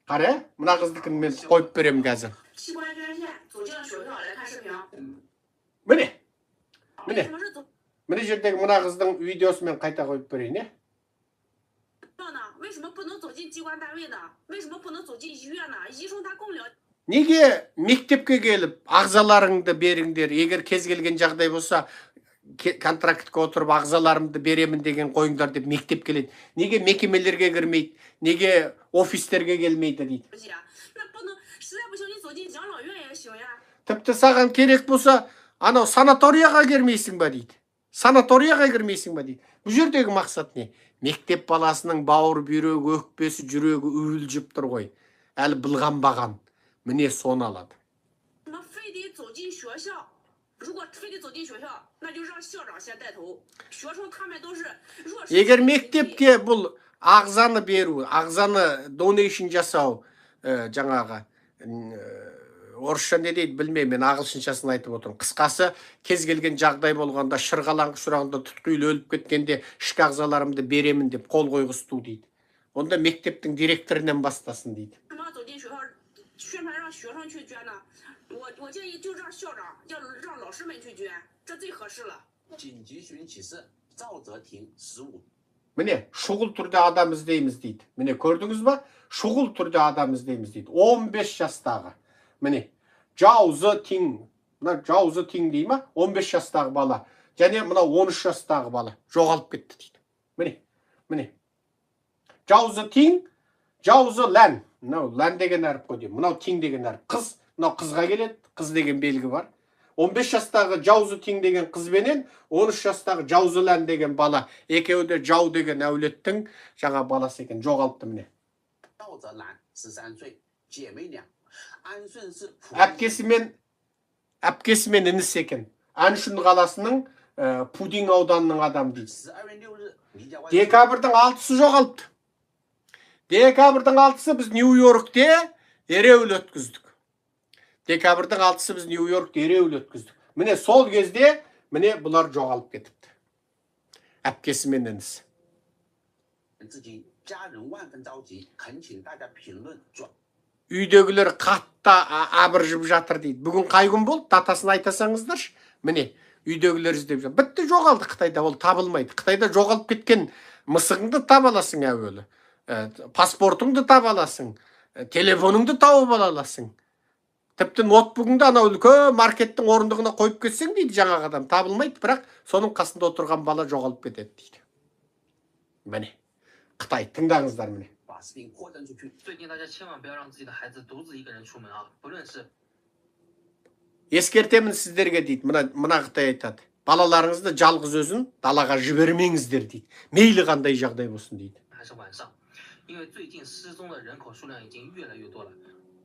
Қара, мына қыздікін мен қойып берем қазір. Міне. Міне жердегі мына қыздың видеосы мен қайта қойып берейін, е?
为什么不能走进机关单位呢？为什么不能走进医院呢？医生他更了。
Неге мектепке келіп ағзаларыңды беріңдер? Егер кез келген жағдай болса, контрактқа отырып ағзаларымды беремін деген қойыңдар деп мектеп келеді. Неге мекемелерге кірмейді? Неге офистерге келмейді дейді. Тіпті саған керек болса, анау санаторияға кірмейсің ба дейді. Санаторияға кірмейсің ба дейді. Бұл жердегі мақсат не? Мектеп баласының бауыр, бүйрегі, өкпесі, жүрегі үйілжіп тұр ғой. Әлі былғанбаған. Міне соны алады. Егер мектепке бұл ағзаны беру, ағзаны donation жасау, жаңағы орысша не дейді білмеймін, мен ағылшыншасын айтып отырмын. Қысқасы, кез келген жағдай болғанда, шырғалаңғы сұрағында тұтқиыл өліп кеткенде ішкі ағзаларымды беремін деп қол қойғызту дейді. Онда мектептің директорынан бастасын дейді.
宣传让学生去捐呢，我建议就让校长让老师们去捐，这最合适了。
紧急寻起事，赵泽廷15.
Міне, шұғыл түрде адам іздейміз дейді. Міне, көрдіңіз ба? Шұғыл түрде адам іздейміз дейді. 15 жастағы. Міне, Жаузы Тин. Мына Жаузы Тин дей ма? 15 жастағы бала. Және мына 13 жастағы бала. Жоғалып кетті дейді. Міне. Жаузы Тин, Жаузы Лән. Мынау лән деген әріп қой деймін. Мынау тин деген әріп. Қыз, мынау қызға келеді. Қыз деген белгі бар. 15 жастағы Жаузы Тин деген қыз бенен 13 жастағы Жаузы Лән деген бала. Екеуі де Жау деген әулеттің жаңа баласы екен. Жоғалыпты міне. Әпкесімен інісі екен. Аншүн қаласының Пудинг ауданының адамы дейді. Декабрьдің 6-сы жоғалыпты. Декабрьдің 6-сы біз Нью-Йоркте ереуіл өткіздік. Декабрьдің 6-сы біз Нью-Йоркте ереуіл өткіздік. Міне сол кезде, міне бұлар жоғалып кетіпті. Әпкесі мен інісі.
家人万分着急，恳请大家评论转。
Үйдегілер қатты абыржып жатыр дейді. Бүгін қай күн болды? Датасын айтасаңыздаршы. Міне, үйдегілер іздеп жатыр. Бітті, жоғалды Қытайда, ол табылмайды. Қытайда жоғалып кеткен мысығыңды таба аласың әуелі. Паспортыңды таба аласың. Телефоныңды тауып аласың. Тіпті ноутбугыңды анау үлкен маркеттің орындығына қойып кетсең дейді жаңағы адам. Табылмайды, бірақ соның қасында отырған бала жоғалып кетеді дейді. Міне, Қытай, тыңдаңыздар міне.
把视频扩散出去。
最近大家千万不要让自己的孩子独自一个人出门啊！不论是
Ескертемін сіздерге дейді. Мына Қытай айтады. Балаларыңызды жалғыз өзін далаға жібермеңіздер дейді. Мейлі қандай жағдай болсын дейді.
还是晚上，因为最近失踪的人口数量已经越来越多了。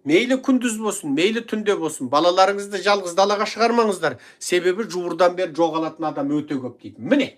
Мейлі күндіз болсын, мейлі түнде болсын, балаларыңызды жалғыз далаға шығармаңыздар. Себебі жуырдан бері жоғалатын адам өте көп дейді. Міне,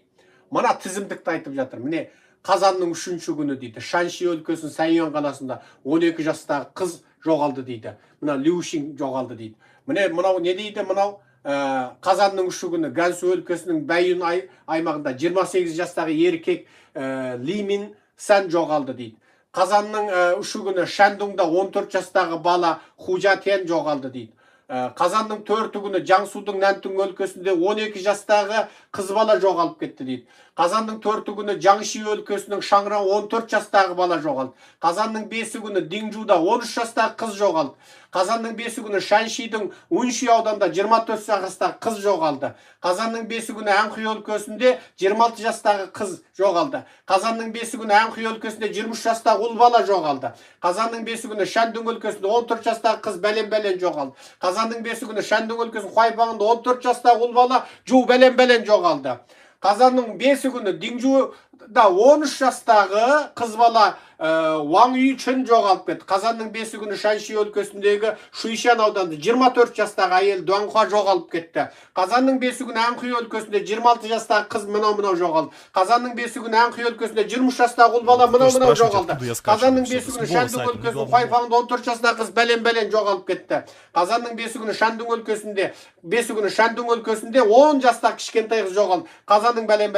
мына тізімдікті айтып жатыр. Міне, қазанның 3-ші күні дейді. Шанши өлкесінің Сайюан қаласында 12 жастағы қыз жоғалды дейді. Мына Люшин жоғалды дейді. Міне, мынау не дейді? Мынау қазанның 3-ші күні Гансу өлкесінің Бәйюн аймағында 28 жастағы еркек Лимин Сан жоғалды дейді. Қазанның 3-ші күні Шандуңда 14 жастағы бала Хужа Тен жоғалды дейді. Қазанның 4-і күні Жаңсудың Нантың өлкесінде 12 жастағы қыз бала жоғалып кетті дейді. Қазанның 4-і күні Жаңши өлкесінің Шаңран 14 жастағы бала жоғалды. Қазанның 5-і күні Диңжуда 13 жастағы қыз жоғалды. Қазанның 5-і күні Шаншидің Унши ауданда 24 жастағы қыз жоғалды. Қазанның 5-і күні Анхүй өлкесінде 26 жастағы қыз жоғалды. Қазанның 5-і күні Анхүй өлкесінде 23 жастағы ұл бала жоғалды. Қазанның 5-і күні Шандың өлкесінде 14 жастағы қыз бәлен жоғалды. Қазанның 5-і күні Шандың өлкесінің Хуайпаңында 14 жастағы ұл бала жу бәлен жоғалды. Қазанның 5-і күні Диңжуда 13 жастағы қыз бала Ваң Юйчен жоғалып кетті. Қазанның 5-і күні Шанши өлкесіндегі Шуйшан ауданында 24 жастағы әйел Дуанхуа жоғалып кетті. Қазанның 5-і күні Анхүй өлкесінде 26 жастағы қыз мынау жоғалды. Қазанның 5-і күні Анхүй өлкесінде 23 жастағы ұл бала мынау жоғалды. Қазанның 5-і күні Шандың өлкесінің Хуайпаңында 14 жастағы қыз бәлен жоғалып кетті. Қазанның 5-і күні Шандың өлкесінде 5-і күні Шандың өлкесінде 10 жастағы кішкентай қыз жоғалды. Қазанның бәлен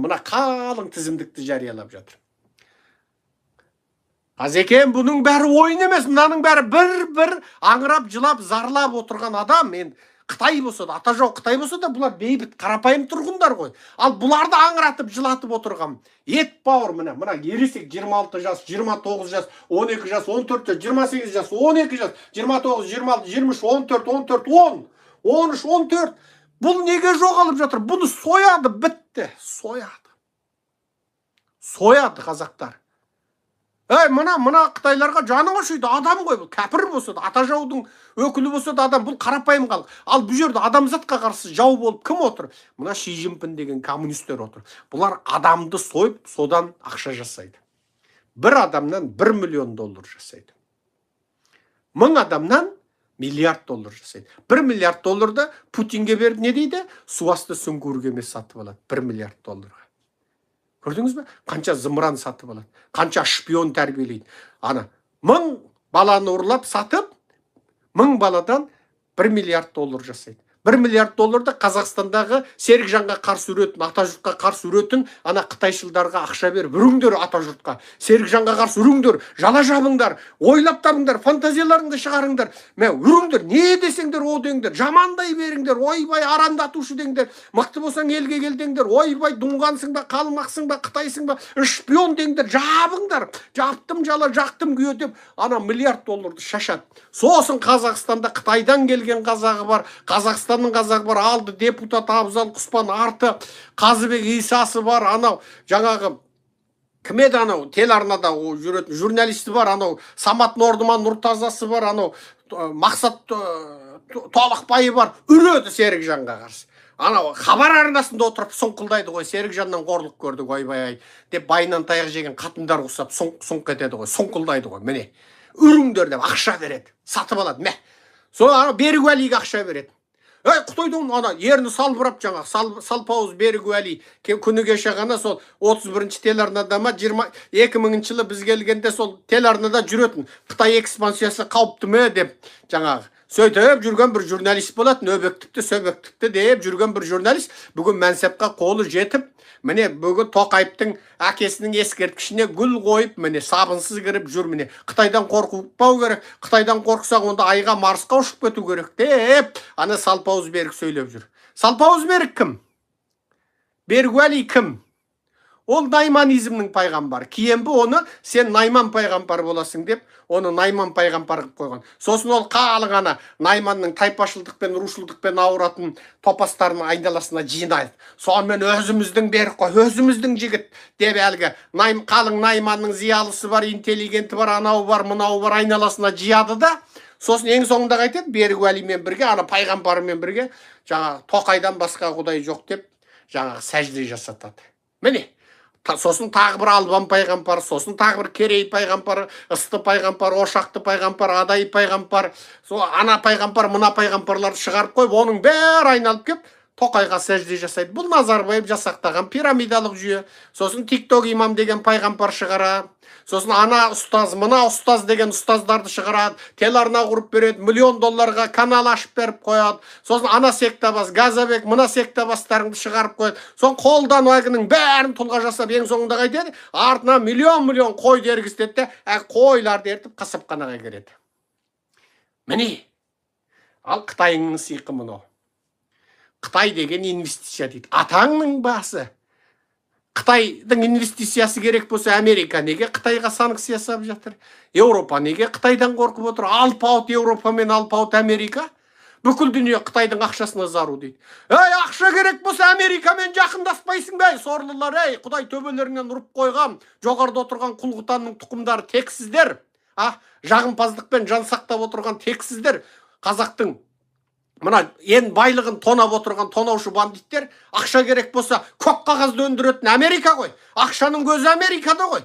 мына қалың тізімдікті жариялап жатыр. Қазекем, бұның бәрі ойын емес, мынаның бәрі бір аңырап, жылап, зарлап отырған адам. Мен Қытай болса да, ата жоқ Қытай болса да, бұлар бейбіт, қарапайым тұрғындар ғой. Ал бұларды аңыратып, жылатып отырған ет бауыр мына ересек 26 жас, 29 жас, 12 жас, 14 жас, 28 жас, 12 жас, 29, 26, 23, 14, 10, 13, 14. Бұл неге жоғалып жатыр? Бұны сояды, бітті, сояды қазақтар. Мына Қытайларға жаның ашиды, адам ғой бұл, кәпір болса да, ата жаудың өкілі болса да адам, бұл қарапайым халық. Ал бұл жерде адамзатқа қарсы жау болып кім отыр? Мына Ши Цзиньпин деген коммунистер отыр. Бұлар адамды сойып, содан ақша жасайды. Бір адамнан $1 миллион жасайды. 1000 адамнан $1 миллиард жасайды. $1 миллиард Путинге беріп не дейді? Суасты сүңгуір кемесі сатып алады. $1 миллиард. Көрдіңіз бе? Қанша зымыран сатып алады, қанша шпион тәрбиелейді. 1000 баланы ұрлап сатып, 1000 баладан $1 миллиард жасайды. $1 миллиард Қазақстандағы Серікжанға қарсы үретін, Атажұртқа қарсы үретін, Қытайшылдарға ақша беріп, үріңдер Атажұртқа, Серікжанға қарсы үріңдер, жала жабыңдар, ойлап табыңдар, фантазияларыңды шығарыңдар. Үріңдер, не десеңдер о деңдер, жамандай беріңдер, ойбай арандатушы деңдер, мықты болсаң елге кел деңдер, ойбай дуңғансың ба, қалмақсың ба, Қытайсың ба, шпион деңдер, жабыңдар, жаптым жала, жақтым күйе деп, $1 миллиард шашады. Сосын Қазақстанда Қытайдан келген қазағы бар, Қазақстанның қазағы бар, алды депутат Абзал Құспан арты, Қазыбек Исасы бар, жаңағы кімеді телеарнада жүретін журналисті бар, Самат Нордыман Нұртазасы бар, Мақсат Толықбайы бар, үреді Серікжанға қарсы. Хабар арнасында отырып сұңқылдайды ғой, Серікжаннан қорлық көрді ойбай деп байынан таяқ жеген қатындар ұқсап сұңқ етеді ғой, сұңқылдайды ғой. Міне, үріңдер деп ақша береді, сатып алады. Сол Берікуәлиге ақша береді. Қытайдың ерні салбырап жаңа, салпауыз Берікуәли күні кеше ғана сол 31-ші телеарнада ма 2000 жылы біз келгенде сол телеарнада жүретін Қытай экспансиясы қауіпті ме деп жаңағы сөйтіп жүрген бір журналист болады, нөбектікті сөбектікті деп жүрген бір журналист бүгін мәнсапқа қолы жетіп, міне бүгін Тоқаевтың әкесінің ескерткішіне гүл қойып, міне сабынсыз кіріп жүр, міне Қытайдан қорқытпау керек, Қытайдан қорқсақ онда айға, Марсқа ұшып кету керек деп, ана Салпауыз Берік сөйлеп жүр. Салпауыз Берік кім? Берікуәли кім? Ол найманизмнің пайғамбары. Кейін оны сен найман пайғамбар боласың деп, оны найман пайғамбар қылып қойған. Сосын ол қалың ана найманның тайпашылдықпен, рушылдықпен ауыратын топастарын айналасына жинайды. Сонымен өзіміздің Берік қой, өзіміздің жігіт деп әлгі қалың найманның зиялысы бар, интеллигенті бар, анау бар, мынау бар айналасына жияды да, сосын ең соңында қайтеді, Берікуәлимен бірге, ана пайғамбарымен бірге, жаңа Тоқайдан басқа құдай жоқ деп, жаңа сәжде жасатады. Міне, сосын тағы бір Албан пайғамбар, сосын тағы бір Керей пайғамбар, Ысты пайғамбар, Ошақты пайғамбар, Адай пайғамбар, ана пайғамбар, мына пайғамбарларды шығарып қойып, оның бәрі айналып кеп Тоқайға сәжде жасайды. Бұл Назарбаев жасақтаған пирамидалық жүйе. Сосын TikTok имам деген пайғамбар шығарады. Сосын ана ұстаз, мына ұстаз деген ұстаздарды шығарады, телеарна құрып береді, $1,000,000 канал ашып беріп қояды. Сосын ана сектабас, Газабек, мына сектабастарыңды шығарып қояды. Сосын қолдан уәгінің бәрін тұлға жасап, ең соңында қайтеді, артына миллион қой дергістеді, қойларды ертіп қасапханаға кіреді. Міне, ал Қытайыңның сиқы мұны. Қытай деген инвестиция дейді. Атаңның басы. Қытайдың инвестициясы керек болса, Америка неге Қытайға санкция жасап жатыр? Еуропа неге Қытайдан қорқып отыр? Алпауыт Еуропа мен алпауыт Америка. Бүкіл дүние Қытайдың ақшасына зару дейді. Ақша керек болса, Америкамен жақындаспайсың бәй, сорлылар, Құдай төбелерінен ұрып қойған, жоғарда отырған құлғытанның тұқымдары тексіздер. Жағымпаздықпен жан сақтап отырған тексіздер. Қазақтың мына ең байлығын тонап отырған тонаушы бандиттер, ақша керек болса, көк қағазды өндіретін Америка ғой. Ақшаның көзі Америкада ғой.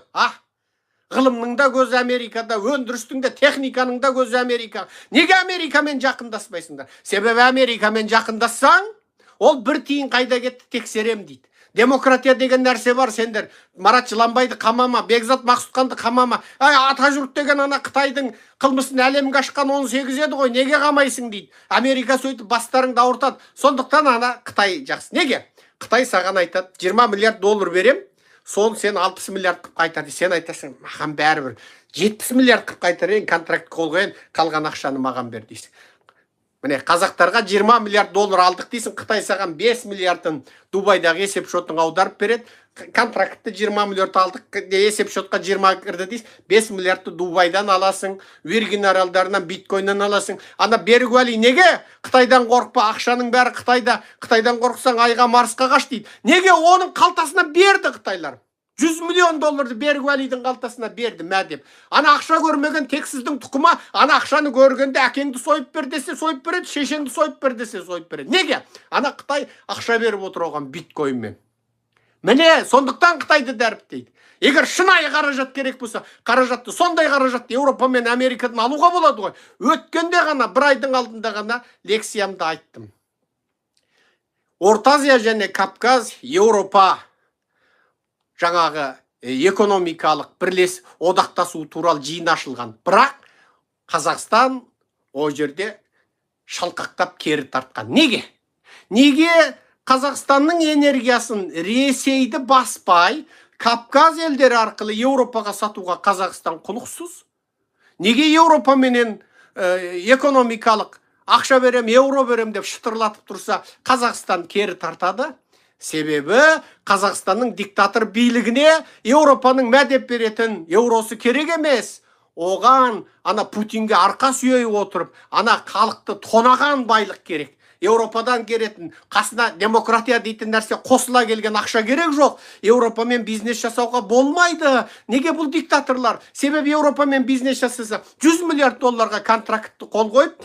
Ғылымның да көзі Америкада, өндірістің де, техниканың да көзі Америка. Неге Америкамен жақындаспайсыңдар? Себебі Америкамен жақындассаң, ол бір тиын қайда кетті тексерем дейді. Демократия деген нәрсе бар, сендер Марат Жыланбайды қамама, Бекзат Мақсұтханды қамама. Атажұрт деген ана Қытайдың қылмысын әлемге ашқан 18 еді ғой, неге қамайсың дейді. Америка сөйтіп бастарыңды ауыртады. Сондықтан ана Қытай жақсы. Неге? Қытай саған айтады, $20 миллиард берем, соны сен 60 миллиард қып қайтар. Сен айтасың, маған бәрібір 70 миллиард қып қайтарайын, контракт қол қояйын, қалған ақшаны маған бер дейсің. Міне, қазақтарға $20 миллиард алдық дейсің, Қытай саған 5 миллиардын Дубайдағы есеп шотын аударып береді. Контрактты 20 миллиард алдық, есеп шотқа 20 кірді дейсің, 5 миллиардты Дубайдан аласың, Виргин аралдарынан, биткойннан аласың. Ана Берікуәли неге? Қытайдан қорықпа, ақшаның бәрі Қытайда. Қытайдан қорықсаң айға, Марсқа қаш дейді. Неге? Оның қалтасына берді Қытайлар. $100 миллион Берікуәлидің қалтасына берді, мәдеп. Ана ақша көрмеген тексіздің тұқыма, ана ақшаны көргенде әкеңді сойып бер десе сойып береді, шешеңді сойып бер десе сойып береді. Неге? Ана Қытай ақша беріп отыр оған биткойнмен. Міне, сондықтан Қытайды дәріптейді. Егер шынайы қаражат керек болса, қаражатты, сондай қаражатты Еуропа мен Америкадан алуға болады ғой. Өткенде ғана, бір айдың алдында ғана лекциямды айттым. Орта Азия және Кавказ, Еуропа жаңағы экономикалық бірлес одақтасу туралы жиын ашылған. Бірақ Қазақстан о жерде шалқақтап кері тартқан. Неге? Неге Қазақстанның энергиясын Ресейді баспай, Кавказ елдері арқылы Еуропаға сатуға Қазақстан құлықсыз? Неге Еуропа менен экономикалық ақша берем, еуро берем деп шытырлатып тұрса, Қазақстан кері тартады? Себебі Қазақстанның диктатор билігіне Еуропаның мәдеп беретін еуросы керек емес. Оған ана Путинге арқа сүйей отырып, ана халықты тонаған байлық керек. Еуропадан керетін, қасына демократия дейтін нәрсе қосыла келген ақша керек жоқ. Еуропамен бизнес жасауға болмайды. Неге бұл диктаторлар? Себебі Еуропамен бизнес жасаса, $100 миллиард контрактты қол қойып,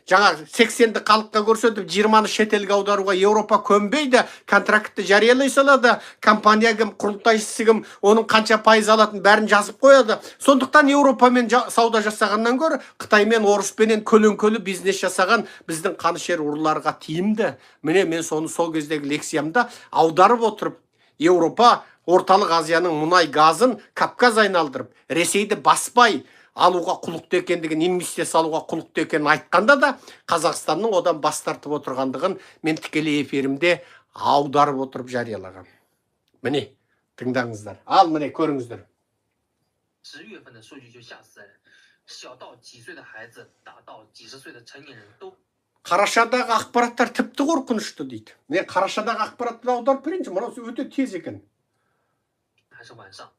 жаңа 80-ді халыққа көрсетіп, 20-ны шетелге аударуға Еуропа көнбейді, контрактты жариялай салады, компания кім, құрылтайшысы кім, оның қанша пайыз алатын бәрін жазып қояды. Сондықтан Еуропамен сауда жасағаннан гөрі Қытаймен, орыспенен көлін-көлі бизнес жасаған біздің қанішер ұрыларға тиімді. Міне мен соны сол кездегі лекциямда аударып отырып, Еуропа Орталық Азияның мұнай газын Кавказ айналдырып, Ресейді баспай, алуға құлықты екендігін, инвестиция салуға құлықты екенін айтқанда да Қазақстанның одан бас тартып отырғандығын мен тікелей эфирімде аударып отырып жариялағам. Міне, тыңдаңыздар. Ал міне көріңіздер.
10月份的数据就吓死人，小到几岁的孩子，大到几十岁的成年人都
Қарашадағы ақпараттар тіпті қорқынышты дейді. Мен қарашадағы ақпаратты аударып берейінші, мынау өте тез екен.
还是晚上，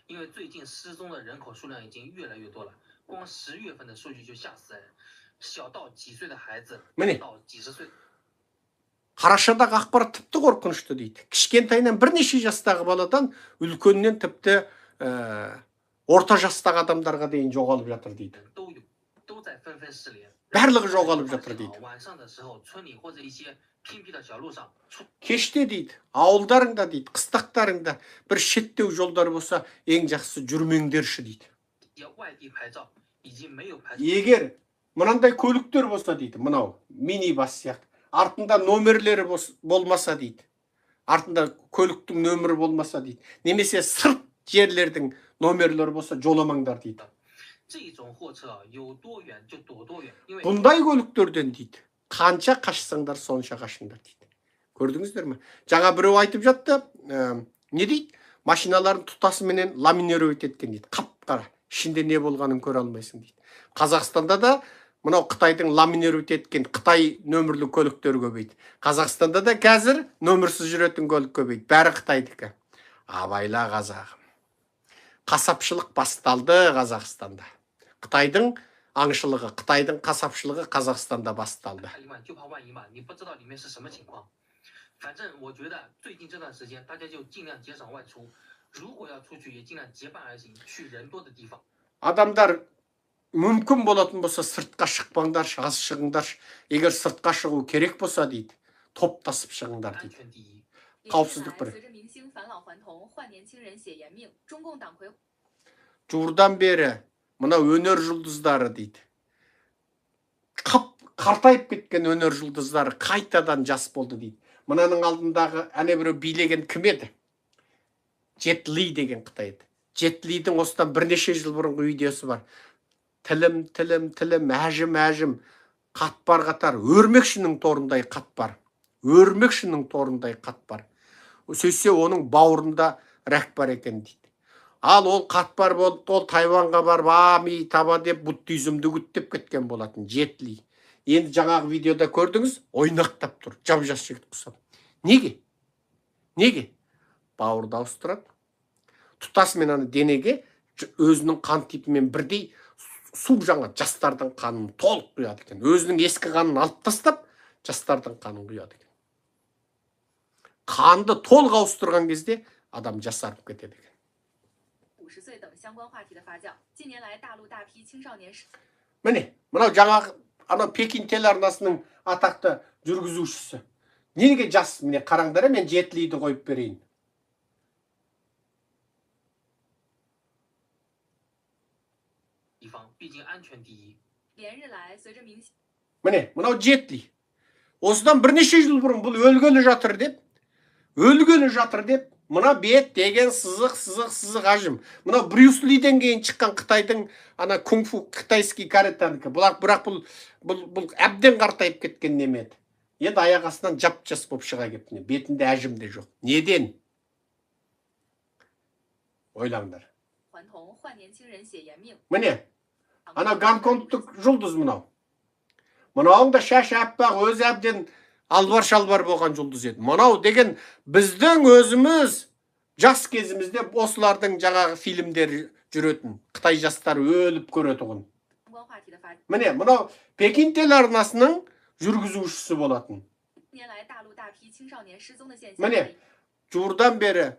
因为最近失踪的人口数量已经越来越多了，光10月份的数据就吓死人，小到几岁的孩子，大到几十岁。
Қарашадағы ақпарат тіпті қорқынышты дейді. Кішкентайынан бірнеше жастағы баладан үлкеннен тіпті орта жастағы адамдарға дейін жоғалып жатыр дейді.
都在纷纷失联。
Барлығы жоғалып жатыр дейді.
晚上的时候，村里或者一些偏僻的小路上，
Кеште дейді, ауылдарыңда дейді, қыстақтарыңда бір шеттеу жолдар болса, ең жақсы жүрмеңдерші дейді.
外地牌照已经没有牌照。
Егер мынандай көліктер болса дейді, мынау минибас сияқты, артында номерлері болмаса дейді. Артында көліктің нөмірі болмаса дейді. Немесе сырт жерлердің номерлері болса, жоламаңдар дейді.
这种货车有多远就躲多远，因为
Бұндай көліктерден дейді, қанша қашсаңдар сонша қашыңдар дейді. Көрдіңіздер ме? Жаңа біреу айтып жатты, не дейді? Машиналарын тұтасыменен ламинировать еткен дейді. Қап-қара, ішінде не болғанын көре алмайсың дейді. Қазақстанда да мынау Қытайдың ламинировать еткен Қытай нөмірлі көліктер көбейді. Қазақстанда да қазір нөмірсіз жүретін көлік көбейді. Бәрі Қытайдікі. Абайла қазағым. Қасапшылық басталды Қазақстанда. Қытайдың аңшылығы, Қытайдың қасапшылығы Қазақстанда басталды.
就怕万一嘛，你不知道里面是什么情况。反正我觉得最近这段时间大家就尽量减少外出，如果要出去也尽量结伴而行，去人多的地方。
Адамдар мүмкін болатын болса сыртқа шықпаңдар, аз шығыңдар. Егер сыртқа шығу керек болса дейді, топтасып шығыңдар дейді. Қауіпсіздік бір. Жуырдан бері мына өнер жұлдыздары дейді. Қартайып кеткен өнер жұлдыздары қайтадан жас болды дейді. Мынаның алдындағы әне біреу билеген кім еді? Джет Ли деген Қытай еді. Джет Лидің осыдан бірнеше жыл бұрынғы видеосы бар. Тілім, әжім, қатпар қатар, өрмекшінің торындай қатпар. Өрмекшінің торындай қатпар. Сөйтсе оның бауырында рәк бар екен дейді. Ал ол қатпар болды, ол Тайванға барып, ами таба деп буддизмді күттеп кеткен болатын Джет Ли. Енді жаңағы видеода көрдіңіз, ойнақтап тұр, жап-жас жігіт құсап. Неге? Неге? Бауырды ауыстырады. Тұтасымен аны денеге өзінің қан типімен бірдей су жаңа жастардың қанын толық құяды екен. Өзінің ескі қанын алып тастап, жастардың қанын құяды екен. Қанды толық ауыстырған кезде адам жасарып кетеді екен.
50岁等相关话题的发酵，近年来大陆大批青少年。
Міне, мынау жаңағы ана Пекин телеарнасының атақты жүргізушісі. Неге жас? Міне қараңдар, мен Джет Лиді қойып берейін. Міне, мынау Джет Ли. Осыдан бірнеше жыл бұрын бұл өлгелі жатыр деп, мына бет деген сызық ажым. Мына Брюс Лиден кейін шыққан Қытайдың ана кунг-фу қытайский каратанікі. Бірақ бұл әбден қартайып кеткен немеді. Енді аяқ астынан жап-жас болып шыға кетті. Бетінде әжім де жоқ. Неден? Ойлаңдар. Міне, ана Гонконгтық жұлдыз мынау. Мынауың да шаш аппақ, өзі әбден албар-шалбар болған жұлдыз еді. Мынау деген біздің өзіміз жас кезімізде осылардың жаңағы фильмдері жүретін. Қытай жастары өліп көретұғын. Міне, мынау Пекин телеарнасының жүргізушісі болатын. Міне, жуырдан бері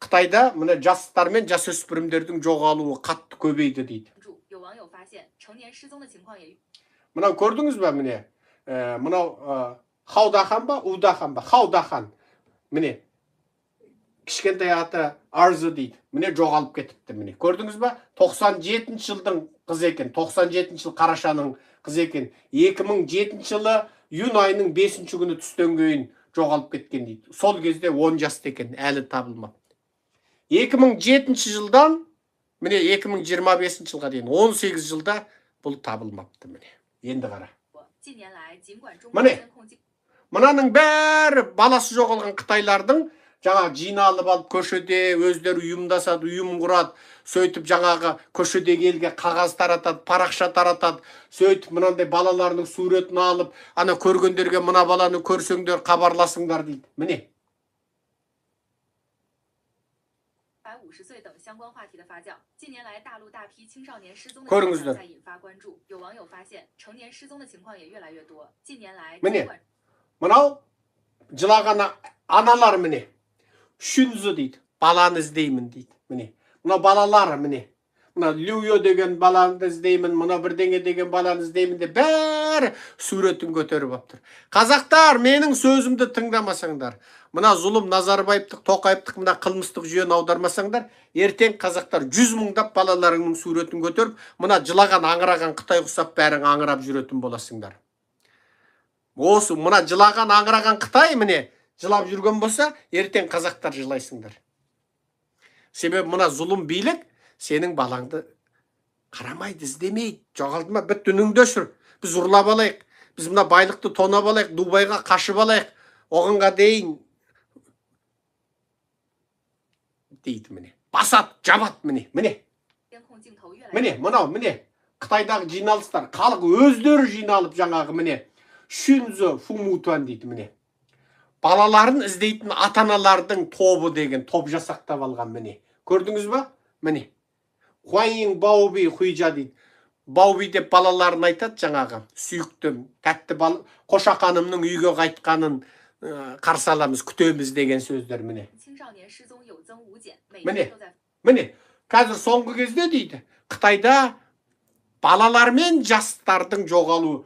Қытайда міне жастар мен жасөспірімдердің жоғалуы қатты көбейді дейді. Мынау көрдіңіз бе міне? Мынау Хаудахан ба, Удахан ба? Хаудахан. Міне, кішкентай аты Арзы дейді. Міне жоғалып кетіпті міне. Көрдіңіз ба? 97 жылдың қыз екен. 97 жыл қарашаның қыз екен. 2007 жылы июнь айының 5 күні түстен кейін жоғалып кеткен дейді. Сол кезде 10 жаста екен, әлі табылмапты. 2007 жылдан Міне 2025 жылға дейін 18 жылда бұл табылмапты міне. Енді қара. Міне. Мынаның бәрі баласы жоғалған Қытайлардың жаңа жиналып алып көшеде өздері ұйымдасады, ұйым құрады. Сөйтіп жаңағы көшедегі елге қағаз таратады, парақша таратады. Сөйтіп мынандай балаларының суретін алып, ана көргендерге мына баланы көрсеңдер хабарласыңдар дейді. Міне.
50岁等相关话题的发酵，近年来大陆大批青少年失踪的
现
象在引发关注。有网友发现，成年失踪的情况也越来越多。近年来，
мынау жылаған аналар міне. Шүнзі дейді. Баланы іздеймін дейді. Міне. Мына балалар міне. Мына Люйо деген баланы іздеймін, мына бірдеңе деген баланы іздеймін де бәрі суретін көтеріп аптыр. Қазақтар, менің сөзімді тыңдамасаңдар, мына зұлым Назарбаевтық, Тоқаевтық мына қылмыстық жүйені аудармасаңдар, ертең қазақтар 100 мыңдап балаларының суретін көтеріп, мына жылаған, аңыраған Қытай құсап бәрің аңырап жүретін боласыңдар. Осы мына жылаған, аңыраған Қытай міне жылап жүрген болса, ертең қазақтар жылайсыңдар. Себебі мына зұлым билік сенің балаңды қарамайды, іздемейді. Жоғалды ма, бітті үніңді өшір. Біз ұрлап алайық. Біз мына байлықты тонап алайық, Дубайға қашып алайық. Оғанға дейін дейді міне. Басат, жабат міне. Міне. Міне, мынау, міне. Қытайдағы жиналыстар, халық өздері жиналып жаңағы міне. Шүнзі Фумутуан дейді міне. Балаларын іздейтін ата-аналардың тобы деген топ жасақтап алған міне. Көрдіңіз ба? Міне. Хуайин Бауби Хуйжа дейді. Бауби деп балаларын айтады жаңағы. Сүйіктім, тәтті қошақанымның үйге қайтқанын қарсы аламыз, күтеміз деген сөздер міне. Міне. Қазір соңғы кезде дейді. Қытайда балалар мен жастардың жоғалуы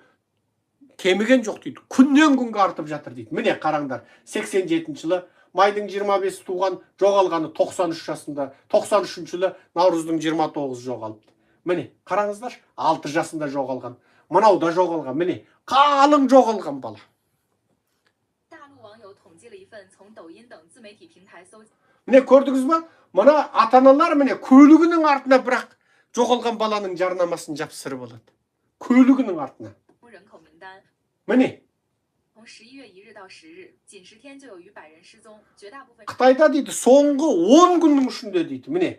кеміген жоқ дейді. Күннен күнге артып жатыр дейді. Міне қараңдар. 87 жылы майдың 25 туған жоғалғаны 93 жасында, 93 жылы наурыздың 29 жоғалыпты. Міне қараңыздар, 6 жасында жоғалған. Мынау да жоғалған. Міне қалың жоғалған бала. Міне көрдіңіз ба? Мына ата-аналар міне көлігінің артына бірақ жоғалған баланың жарнамасын жапсырып алады. Көлігінің артына. Міне. Қытайда дейді, соңғы 10 күннің ішінде дейді. Міне,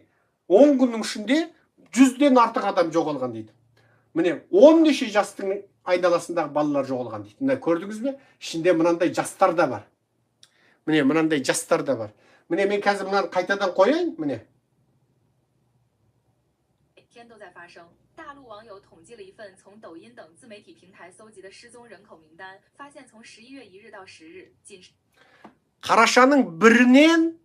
10 күннің ішінде 100-ден артық адам жоғалған дейді. Міне, 10 неше жастың айналасындағы балалар жоғалған дейді. Міне, көрдіңіз бе? Ішінде мынандай жастар да бар. Міне, мынандай жастар да бар. Міне, мен қазір мынаны қайтадан қояйын, міне.
大陆网友统计了一份从抖音等自媒体平台搜集的失踪人口名单，发现从11月1日到10日，仅是
қарашаның 1-нен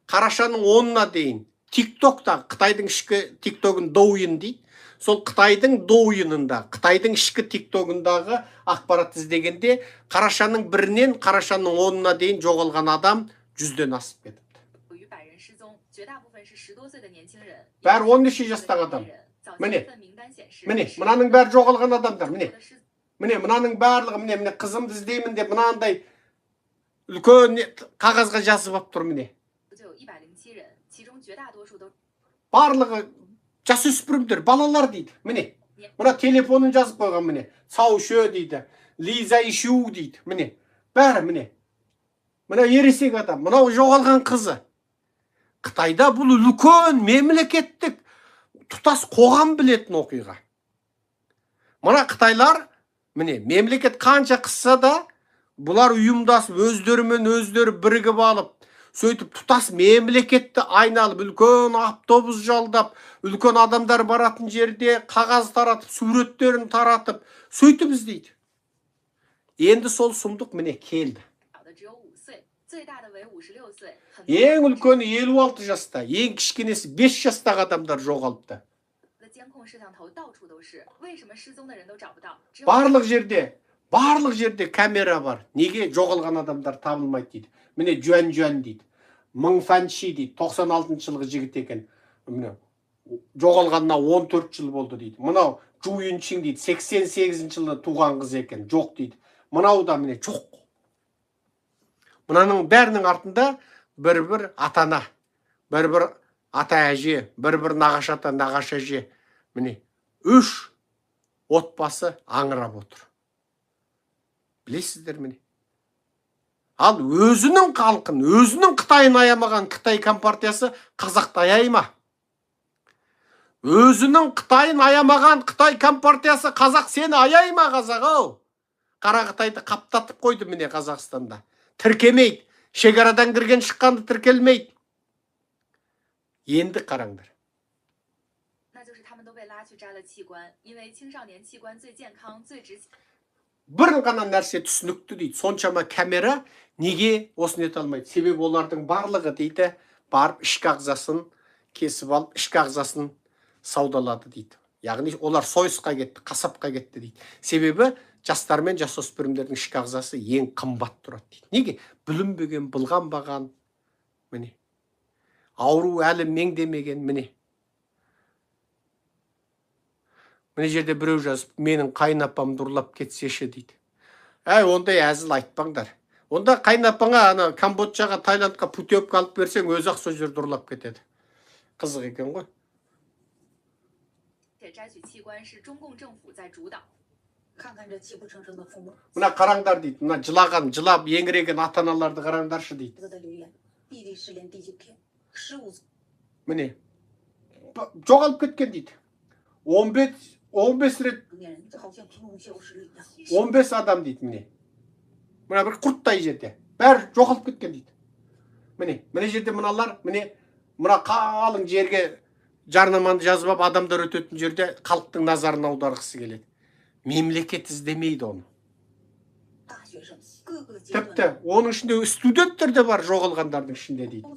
қарашаның 10-на дейін TikTok'та, Қытайдың ішкі TikTok'ын Douyin дейді. Сол Қытайдың Douyin'ында, Қытайдың ішкі TikTok'ындағы ақпарат іздегенде қарашаның 1-нен қарашаның 10-на дейін жоғалған адам 100-ден асып кетіпті. Бәрі 10 неше жастағы адам. Міне, мынаның бәрі жоғалған адамдар, міне. Міне, мынаның барлығы, міне, қызымды іздеймін деп, мынандай үлкен қағазға жазып ап тұр, міне. Барлығы жасөспірімдер, балалар дейді, міне. Мына телефонын жазып қойған, міне. Саушө дейді, Лиза Ишу дейді, міне. Бәрі, міне. Мына ересек адам, мынау жоғалған қызы. Қытайда бұл үлкен мемлекеттік тұтас қоғам білетін оқиға. Мына Қытайлар, міне, мемлекет қанша қысса да, бұлар ұйымдасып, өздерімен өздері бірігіп алып, сөйтіп тұтас мемлекетті айналып, үлкен автобус жалдап, үлкен адамдар баратын жерде қағаз таратып, суреттерін таратып, сөйтіп іздейді. Енді сол сұмдық міне келді. Ең үлкені 56 жаста, ең кішкенесі 5 жастағы адамдар жоғалыпты. Барлық жерде камера бар. Неге жоғалған адамдар табылмайды дейді. Міне Жуан дейді. Мыңфанши дейді. 96 жылғы жігіт екен. Жоғалғанына 14 жыл болды дейді. Мынау Жуинчин дейді. 88 жылы туған қыз екен. Жоқ дейді. Мынау да міне жоқ. Мынаның бәрінің артында бір-бір атана, бір-бір ата әже, бір нағашы ата, нағашы әже. Міне, 3 отбасы аңырап отыр. Білесіздер міне. Ал өзінің халқын, өзінің Қытайын аямаған Қытай компартиясы қазақты аяй ма? Өзінің Қытайын аямаған Қытай компартиясы қазақ сені аяй ма, қазақ ау? Қара Қытайды қаптатып қойды міне Қазақстанда. Тіркемейді. Шекарадан кірген шыққанды тіркелмейді. Енді қараңдар. Бір ғана нәрсе түсінікті дейді. Соншама камера неге осыны ете алмайды? Себебі олардың барлығы дейді, барып ішкі ағзасын кесіп алып, ішкі ағзасын саудалады дейді. Яғни олар сойысқа кетті, қасапқа кетті дейді. Себебі жастар мен жасөспірімдердің ішкі ағзасы ең қымбат тұрады дейді. Неге? Бүлінбеген, былғанбаған, міне. Ауру әлі меңдемеген, міне. Міне жерде біреу жазып, менің қайынапамды ұрлап кетсеші дейді. Ондай әзіл айтпаңдар. Онда қайынапаңа ана Камбоджаға, Тайландқа путевка алып берсең, өзі-ақ сол жерде ұрлап кетеді. Қызық екен ғой. Мына қараңдар дейді. Мына жылаған, жылап, еңіреген ата-аналарды қараңдаршы дейді. Міне. Жоғалып кеткен дейді. 15 рет 15 адам дейді міне. Мына бір құрттай жерде. Бәрі жоғалып кеткен дейді. Міне жерде мыналар, мына қалың жерге жарнаманы жазып алып, адамдар өтетін жерде халықтың назарын аударғысы келеді. Мемлекет іздемейді оны. Тіпті оның ішінде студенттер де бар жоғалғандардың ішінде дейді.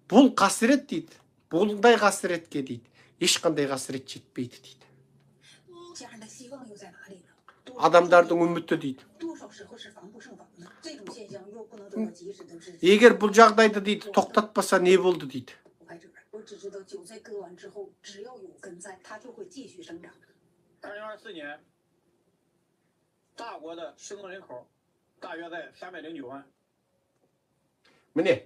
Бұл қасірет дейді. Бұлдай қасіретке дейді. Ешқандай қасірет жетпейді дейді. Адамдардың үміті дейді. Егер бұл жағдайды дейді, тоқтатпаса не болды дейді.
2024年，大国的失踪人口大约在309万。
Міне,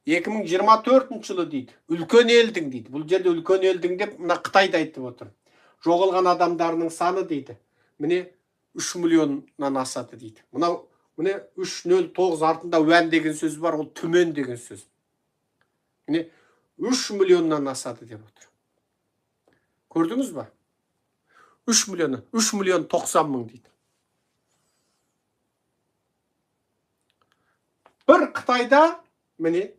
2024 жылы дейді, үлкен елдің дейді. Бұл жерде үлкен елдің деп мына Қытайды айтып отыр. Жоғалған адамдарының саны дейді. Міне 3 миллионнан асады дейді. Міне 309 артында уән деген сөз бар, ол түмен деген сөз. Міне 3 миллионнан асады деп отыр. Көрдіңіз ба? 3 миллион 90 мың дейді. Бір Қытайда міне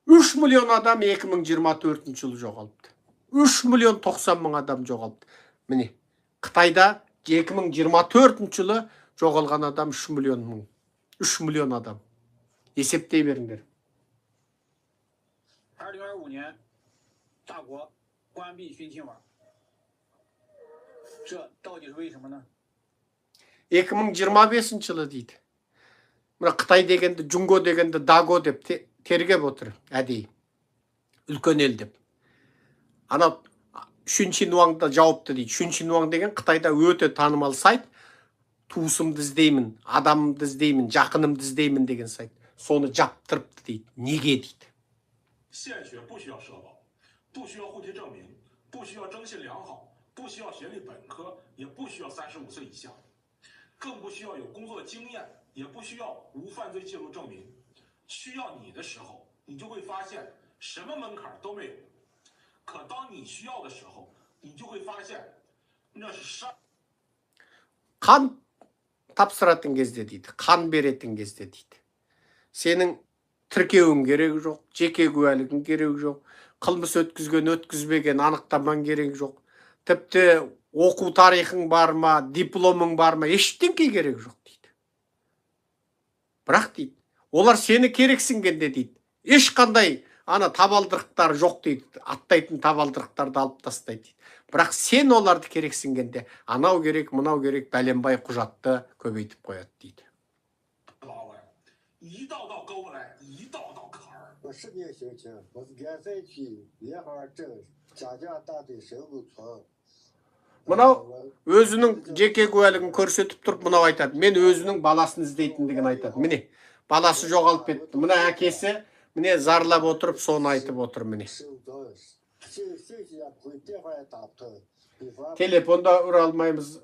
3 миллион адам 2024 жылы жоғалыпты. 3 миллион 90 мың адам жоғалыпты. Міне Қытайда 2024 жылы жоғалған адам 3 миллион адам. Есептей беріңдер.
2025年，大国关闭熏亲网，这到底是为什么呢？
2025 жылы дейді. Мына Қытай дегенді, Джунго дегенді Даго деп тергеп отыр, әдейі. Үлкен ел деп. Ана Шүншинуаңда жауапты дейді. Шүншинуаң деген Қытайда өте танымал сайт. Туысымды іздеймін, адамымды іздеймін, жақынымды іздеймін деген сайт. Соны жаптырыпты дейді. Неге дейді?
现学不需要社保，不需要户籍证明，不需要征信良好，不需要学历本科，也不需要35岁以下，更不需要有工作经验，也不需要无犯罪记录证明。需要你的时候，你就会发现什么门槛都没有。可当你需要的时候，你就会发现那是杀。
қан тапсыратын кезде дейді, қан беретін кезде дейді. Сенің тіркеуің керек жоқ, жеке куәлігің керек жоқ, қылмыс өткізбеген анықтамаң керек жоқ. Тіпті оқу тарихың бар ма, дипломың бар ма, ештеңе керек жоқ дейді. Бірақ дейді, олар сені керексінгенде дейді, ешқандай ана табалдырықтар жоқ дейді, аттайтын табалдырықтарды алып тастайды дейді. Бірақ сен оларды керексінгенде, анау керек, мынау керек, бәленбай құжатты көбейтіп қояды дейді.
一道道沟来，一道道坎儿。
我10年刑期，我是安塞区1号镇家家大队生物村。
Мынау өзінің жеке куәлігін көрсетіп тұрып мынау айтады. Мен өзінің баласын іздейтіндігін айтады. Міне, баласы жоғалып кетті. Мына әкесі міне зарлап отырып соны айтып отыр міне. Телефонда ұра алмаймыз,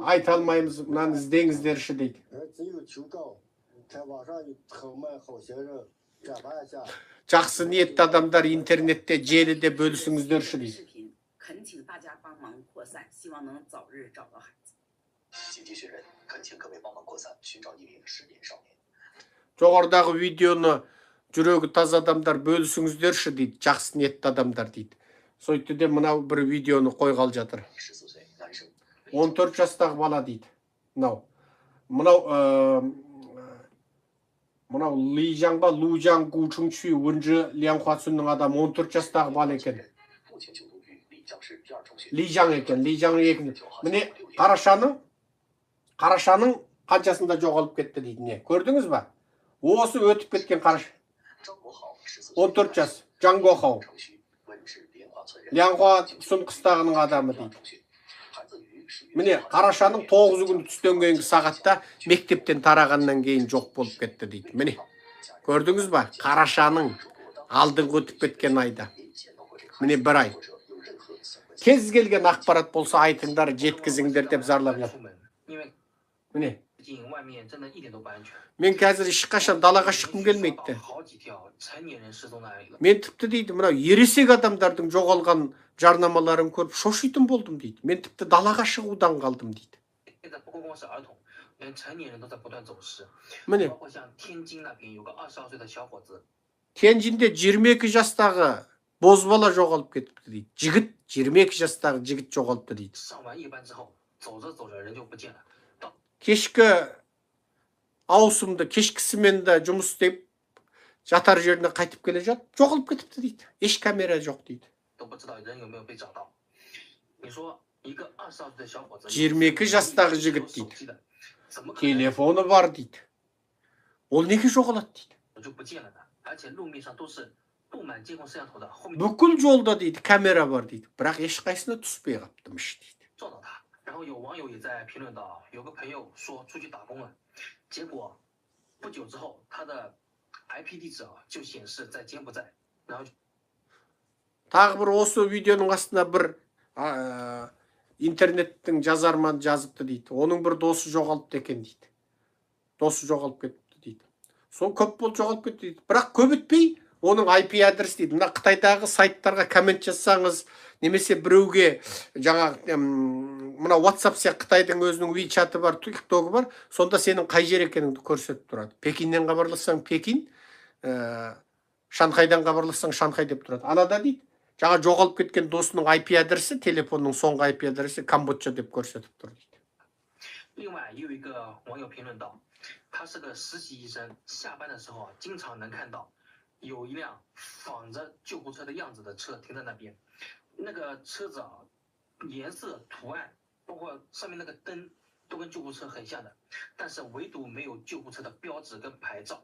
айта алмаймыз, мынаны іздеңіздерші дейді. Жақсы ниетті адамдар интернетте, желіде бөлісіңіздерші дейді.
恳请大家帮忙扩散，希望能早日找到孩子。
紧急寻人，恳请各位帮忙扩散，寻找一名失联少年。
Жоғарыдағы видеоны жүрегі таза адамдар бөлісіңіздерші дейді, жақсы ниетті адамдар дейді. Сөйтті де мынау бір видеоны қойғалы жатыр. 14 жастағы бала дейді. Мынау Лижан ба, Лужан Гучунчи Унжы Лянхуацунның адам 14 жастағы бала екен. Лижан екен, Лижан екен. Міне Қарашаның қаншасында жоғалып кетті дейді. Не, көрдіңіз ба? Осы өтіп кеткен Қараша. 14 жас, Жаңгохау. Лянхуацун қыстағының адамы дейді. Міне Қарашаның 9 күн түстен кейінгі сағатта мектептен тарағаннан кейін жоқ болып кетті дейді. Міне, көрдіңіз ба? Қарашаның алдыңғы өтіп кеткен айда. Міне бір ай. Кез келген ақпарат болса айтыңдар, жеткізіңдер деп зарлап жатыр. Міне. Мен қазір ешқашан далаға шыққым келмейді. Мен тіпті дейді, мынау ересек адамдардың жоғалған жарнамаларын көріп шошитын болдым дейді. Мен тіпті далаға шығудан қалдым дейді. Міне. Тяньжинде 22 жастағы бозбала жоғалып кетіпті дейді. Жігіт, 22 жастағы жігіт жоғалыпты дейді. Кешкі ауысымды, кешкісімен де жұмыс істеп, жатар жеріне қайтып келе жатып, жоғалып кетіпті дейді. Еш камера жоқ дейді. 22 жастағы жігіт дейді. Телефоны бар дейді. Ол неге жоғалады дейді. Бүкіл жолда дейді, камера бар дейді. Бірақ ешқайсына түспей қаптымыш дейді.
然后有网友也在评论到，有个朋友说出去打工了，结果不久之后他的 IP 地址就显示在柬埔寨，然后
тағы бір осы видеоның астына бір интернеттің жазарман жазыпты дейді. Оның бір досы жоғалыпты екен дейді. Досы жоғалып кетті дейді. Сол көп болып жоғалып кетті дейді. Бірақ көп өтпей оның IP адрес дейді. Мына Қытайдағы сайттарға коммент жазсаңыз, немесе біреуге жаңа мына WhatsApp сияқты Қытайдың өзінің WeChat-ы бар, TikTok-ы бар, сонда сенің қай жер екеніңді көрсетіп тұрады. Пекиннен хабарлассаң Пекин, Шанхайдан хабарлассаң Шанхай деп тұрады. Анада дейді, жаңа жоғалып кеткен досының IP адресі, телефонның соңғы IP адресі Камбоджа деп көрсетіп тұр дейді.
另外也有一个网友评论到，他是个实习医生，下班的时候经常能看到有一辆仿着救护车的样子的车停在那边，那个车子颜色、图案，包括上面那个灯都跟救护车很像的，但是唯独没有救护车的标志跟牌照。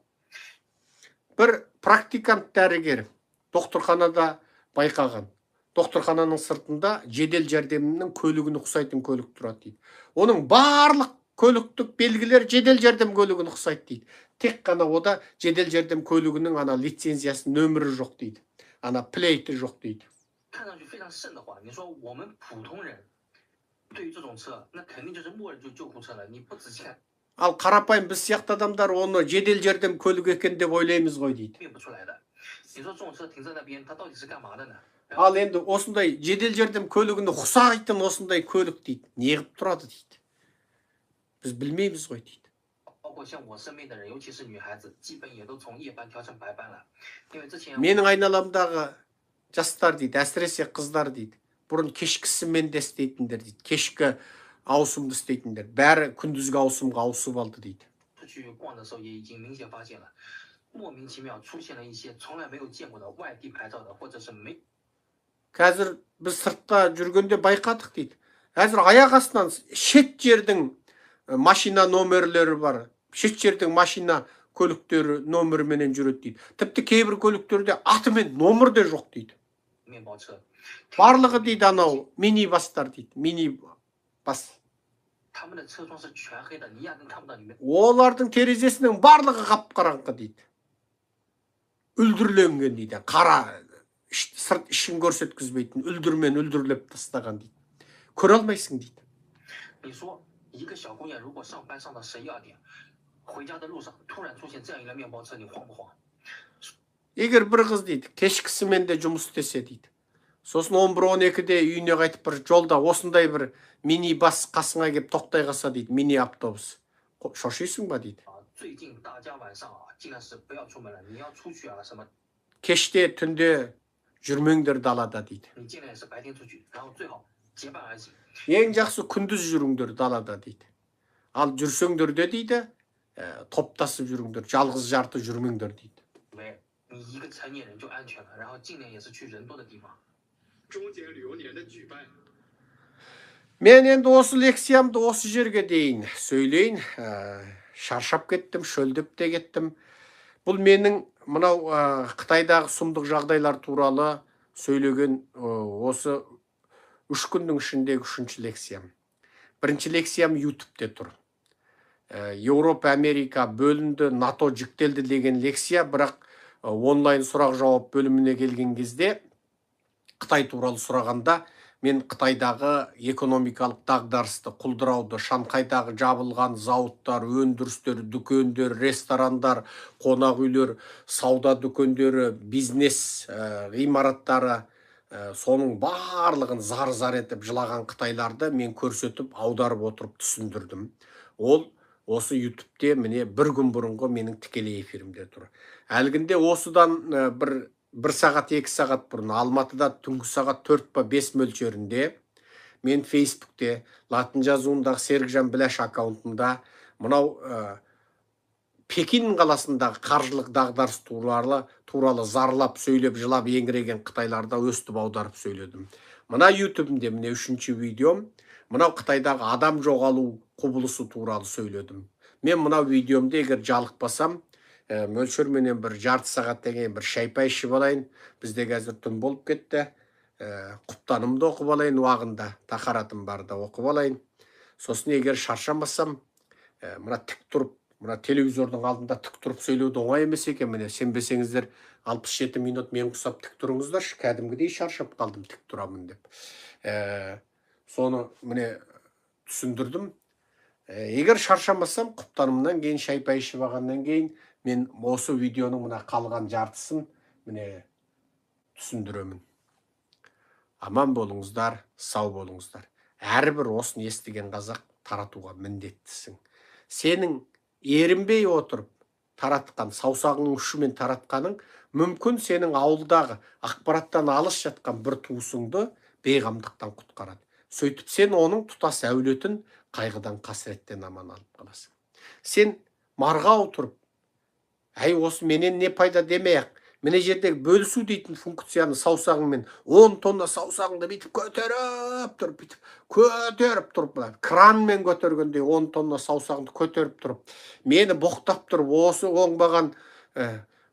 бір практикант дәрігер докторханада байқаған. Докторхананың сыртында жедел жәрдемнің көлігін ұқсайтын көлік тұрады дейді. Оның барлық көліктік белгілер жедел жәрдем көлігін ұқсайды дейді. Тек қана ода жедел жәрдем көлігінің ана лицензиясы нөмірі жоқ дейді. Ана плейті жоқ дейді.
看上去非常瘆得慌。你说我们普通人对于这种车，那肯定就是默认就救护车了。你不仔细看。
Ал қарапайым біз сияқты адамдар оны жедел жәрдем көлік екен деп ойлаймыз ғой дейді.
辨不出来的。你说这种车停在那边，它到底是干嘛的呢？
Ал енді осындай жедел жәрдем көлігіне ұқсайтын осындай көлік дейді. Не қылып тұрады дейді. Біз білмейміз ғой дейді.
包括像我身边的人，尤其是女孩子，基本也都从夜班调成白班了。因为之前
менің айналамдағы жастар дейді, әсіресе қыздар дейді. Бұрын кешкісімен де істейтіндер дейді. Кешкі ауысымды істейтіндер. Бәрі күндізгі ауысымға ауысып алды дейді.
出去逛的时候也已经明显发现了，莫名其妙出现了一些从来没有见过的外地牌照的，或者是没。
Қазір біз сыртта жүргенде байқадық дейді. Қазір аяқ астынан шет жердің машина номерлері бар. Шет жердің машина көліктері номерменен жүреді дейді. Тіпті кейбір көліктерде аты мен номер де жоқ дейді.
面包车。
барлығы дейді анау мини-бастар дейді, мини-бас.
他们的车窗是全黑的，你压根看不到里面。
Олардың терезесінің барлығы қап-қараңғы дейді. Үлдірленген дейді. Қара, сырт ішін көрсеткізбейтін, үлдірмен үлдірлеп тастаған дейді. Көре алмайсың дейді.
你说一个小姑娘如果上班上到11、12点，回家的路上突然出现这样一辆面包车，你慌不慌？
Егер бір қыз дейді, кешкісімен де жұмыс істесе дейді. Сосын 11-12-де үйіне қайтып бір жолда осындай бір мини-бас қасыңа келіп тоқтай қалса дейді, мини-автобус. Шошисың ба дейді.
最近大家晚上尽量是不要出门了，你要出去什么？
Кеште түнде жүрмеңдер далада дейді.
你尽量也是白天出去，然后最好结伴而行。
Ең жақсы күндіз жүріңдер далада дейді. Ал жүрсеңдер де дейді, топтасып жүріңдер, жалғыз жарты жүрмеңдер дейді.
你一个成年人就安全了，然后尽量也是去人多的地方。
终结旅游年的举办。
Мен енді осы лекциямды осы жерге дейін сөйлейін. Шаршап кеттім, шөлдеп те кеттім. Бұл менің мынау Қытайдағы сұмдық жағдайлар туралы сөйлеген осы 3 күннің ішіндегі 3-ші лекциям. Бірінші лекциям YouTube'те тұр. Еуропа, Америка бөлінді, НАТО жіктелді деген лекция, бірақ онлайн сұрақ-жауап бөліміне келген кезде Қытай туралы сұрағанда мен Қытайдағы экономикалық дағдарысты, құлдырауды, Шанхайдағы жабылған зауыттар, өндірістер, дүкендер, ресторандар, қонақ үйлер, сауда дүкендері, бизнес ғимараттары, соның барлығын зар-зар етіп жылаған қытайларды мен көрсетіп, аударып отырып түсіндірдім. Ол осы YouTube'те міне бір күн бұрынғы менің тікелей эфирімде тұр. Әлгінде осыдан бір сағат, 2 сағат бұрын Алматыда түнгі сағат 4-5 мөлшерінде мен Фейсбукте латын жазуындағы Серікжан Біләш аккаунтында мынау Пекин қаласындағы қаржылық дағдарыс туралы зарлап, сөйлеп, жылап еңіреген қытайларда өстіп аударып сөйледім. Мына YouTube'імде міне 3-ші видеом, мынау Қытайдағы адам жоғалу құбылысы туралы сөйледім. Мен мынау видеомде егер жалықпасам, мөлшерменен бір жарты сағаттан кейін бір шай-пай ішіп алайын. Бізде қазір түн болып кетті. Құптанымды оқып алайын уағында, тақаратым барда оқып алайын. Сосын егер шаршамасам, мына тік тұрып, мына телевизордың алдында тік тұрып сөйлеуді оңай емес екен. Міне сенбесеңіздер 67 минут мен құсап тік тұрыңыздаршы, кәдімгідей шаршап қалдым тік тұрамын деп. Соны міне түсіндірдім. Егер шаршамасам, құптанымнан кейін, шай-пай ішіп алғаннан кейін мен осы видеоның мына қалған жартысын міне түсіндіремін. Аман болыңыздар, сау болыңыздар. Әрбір осыны естіген қазақ таратуға міндеттісің. Сенің ерінбей отырып таратқан, саусағының ұшымен таратқаның мүмкін сенің ауылдағы ақпараттан алыс жатқан бір туысыңды бейғамдықтан құтқарады. Сөйтіп сен оның тұтас әулетін қайғыдан, қасіреттен аман алып қаласың. Сен марға отырып, әй осы менен не пайда демей-ақ, міне жердегі бөлісу дейтін функцияны саусағыңмен 10 тонна саусағыңды бүйтіп көтеріп тұрып, кранмен көтергендей 10 тонна саусағыңды көтеріп тұрып, мені боқтап тұрып, осы оңбаған,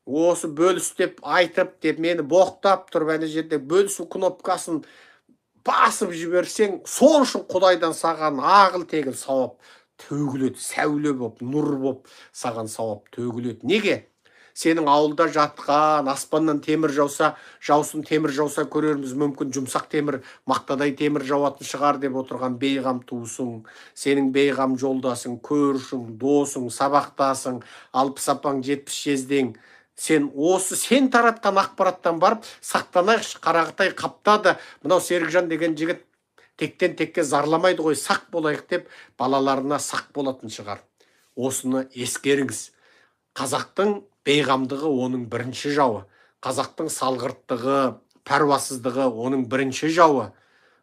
осы бөліс деп айтып деп, мені боқтап тұрып, әне жердегі бөлісу кнопкасын басып жіберсең, сол үшін Құдайдан саған ағыл тегіл сауап төгіледі, сәуле боп, нұр боп саған сауап төгіледі. Неге? Сенің ауылда жатқан, аспаннан темір жауса, жаусын темір жауса көрерміз, мүмкін жұмсақ темір, мақтадай темір жауатын шығар деп отырған бейғам туысың, сенің бейғам жолдасың, көршің, досың, сабақтасың, алпыс апаң, 70 жездең. Сен таратқан ақпараттан барып, сақтанайықшы, Қарағытай қаптады, мынау Серікжан деген жігіт тектен текке зарламайды ғой, сақ болайық деп балаларына сақ болатын шығар. Осыны ескеріңіз. Қазақтың бейғамдығы оның бірінші жауы. Қазақтың салғырттығы, пәруасыздығы оның бірінші жауы.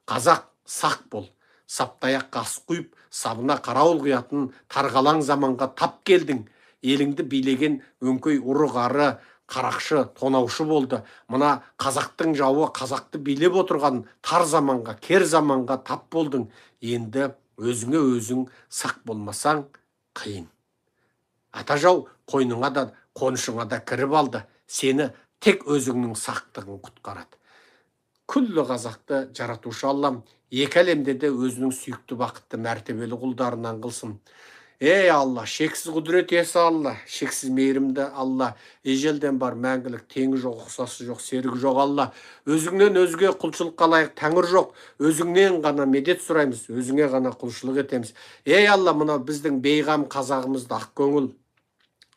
Қазақ сақ бол. Саптаяқ қас құйып, сабына қарауыл құятын тарғалаң заманға тап келдің. Еліңді билеген өңкөй ұры-қары, қарақшы, тонаушы болды. Мына қазақтың жауы қазақты билеп отырған тар заманға, кер заманға тап болдың. Енді өзіңе өзің сақ болмасаң қиын. Ата жау қойныңа да, қонышыңа да кіріп алды. Сені тек өзіңнің сақтығың құтқарады. күллі қазақты жаратушы Аллам екі әлемде де өзінің сүйікті бақытты мәртебелі құлдарынан қылсын. Ей Алла, шексіз құдірет иесі Алла, шексіз мейірімді Алла, ежелден бар мәңгілік теңі жоқ, ұқсасы жоқ, серігі жоқ Алла. Өзіңнен өзге құлшылыққа лайық тәңір жоқ. Өзіңнен ғана медет сұраймыз, өзіңе ғана құлшылық етеміз. Ей Алла, мына біздің бейғам қазағымызды, ақ көңіл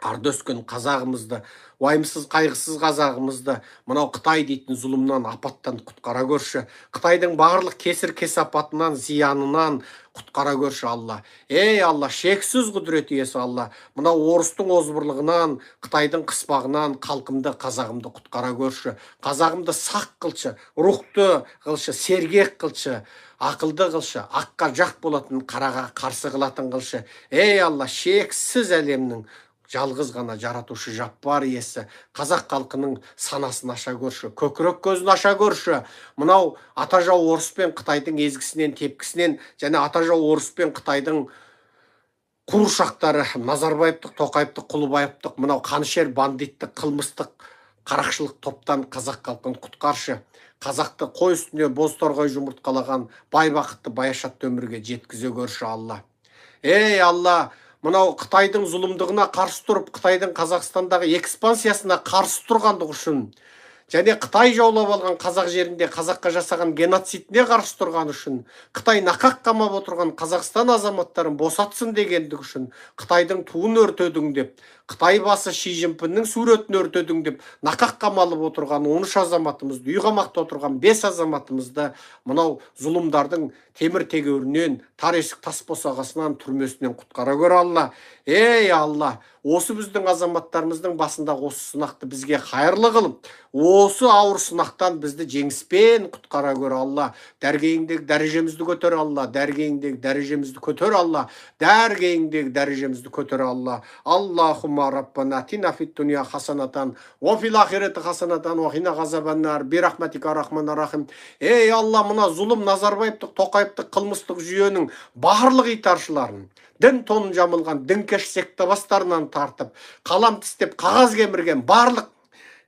арды өскен қазағымызды, уайымсыз қайғысыз қазағымызды мынау Қытай дейтін зұлымнан, апаттан құтқара көрші. Қытайдың барлық кесір кесапатынан, зиянынан құтқара көрші Алла. Ей Алла, шексіз құдірет иесі Алла, мынау орыстың озбырлығынан, Қытайдың қыспағынан халқымды, қазағымды құтқара көрші. Қазағымды сақ қылшы, рухты қылшы, сергек қылшы, ақылды қылшы, аққа жақ болатын, қараға қарсы қылатын қылшы. Ей Алла, шексіз әлемнің жалғыз ғана жаратушы жаппар иесі, қазақ халқының санасын аша көрші, көкірек көзін аша көрші. Мынау атажау орыс пен Қытайдың езгісінен, тепкісінен, және атажау орыс пен Қытайдың қуыршақтары, Назарбаевтық, Тоқаевтық, Құлыбаевтық, мынау қанішер бандиттік, қылмыстық, қарақшылық топтан қазақ халқын құтқаршы. Қазақты қой үстіне боз торғай жұмыртқалаған бай бақытты баяшатты өмірге жеткізе көрші Алла. Ей Алла, мынау Қытайдың зұлымдығына қарсы тұрып, Қытайдың Қазақстандағы экспансиясына қарсы тұрғандық үшін, және Қытай жаулап алған қазақ жерінде қазаққа жасаған геноцидіне қарсы тұрған үшін, Қытай нақақ қамап отырған Қазақстан азаматтарын босатсын дегендік үшін, Қытайдың туын өртедің деп, Қытай басы Ши Цзиньпиннің суретін өртедің деп, нақақ қамалып отырған 13 азаматымызды, үй қамақта отырған 5 азаматымызды мынау зұлымдардың темір тегеурінен, тар есік тас босағасынан, түрмесінен құтқара көр Алла. Ей Алла, осы біздің азаматтарымыздың басындағы осы сынақты бізге қайырлы қылып, осы ауыр сынақтан бізді жеңіспен құтқара көр Алла. Дәргейіңдегі дәрежемізді көтер Алла, дәргейіңдегі дәрежемізді көтер Алла, дәргейіңдегі дәрежемізді көтер Алла. Аллахумма раббана атина фид дуния хасанатан ва фил ахирати хасанатан ва қина ғазабаннар бирахматика рахманар рахим. Ей Алла, мына зұлым Назарбаевтық, Тоқаевтық қылмыстық жүйенің барлық итаршыларын, дін тонын жамылған дінкеш сектабастарынан тартып, қалам тістеп, қағаз кемірген барлық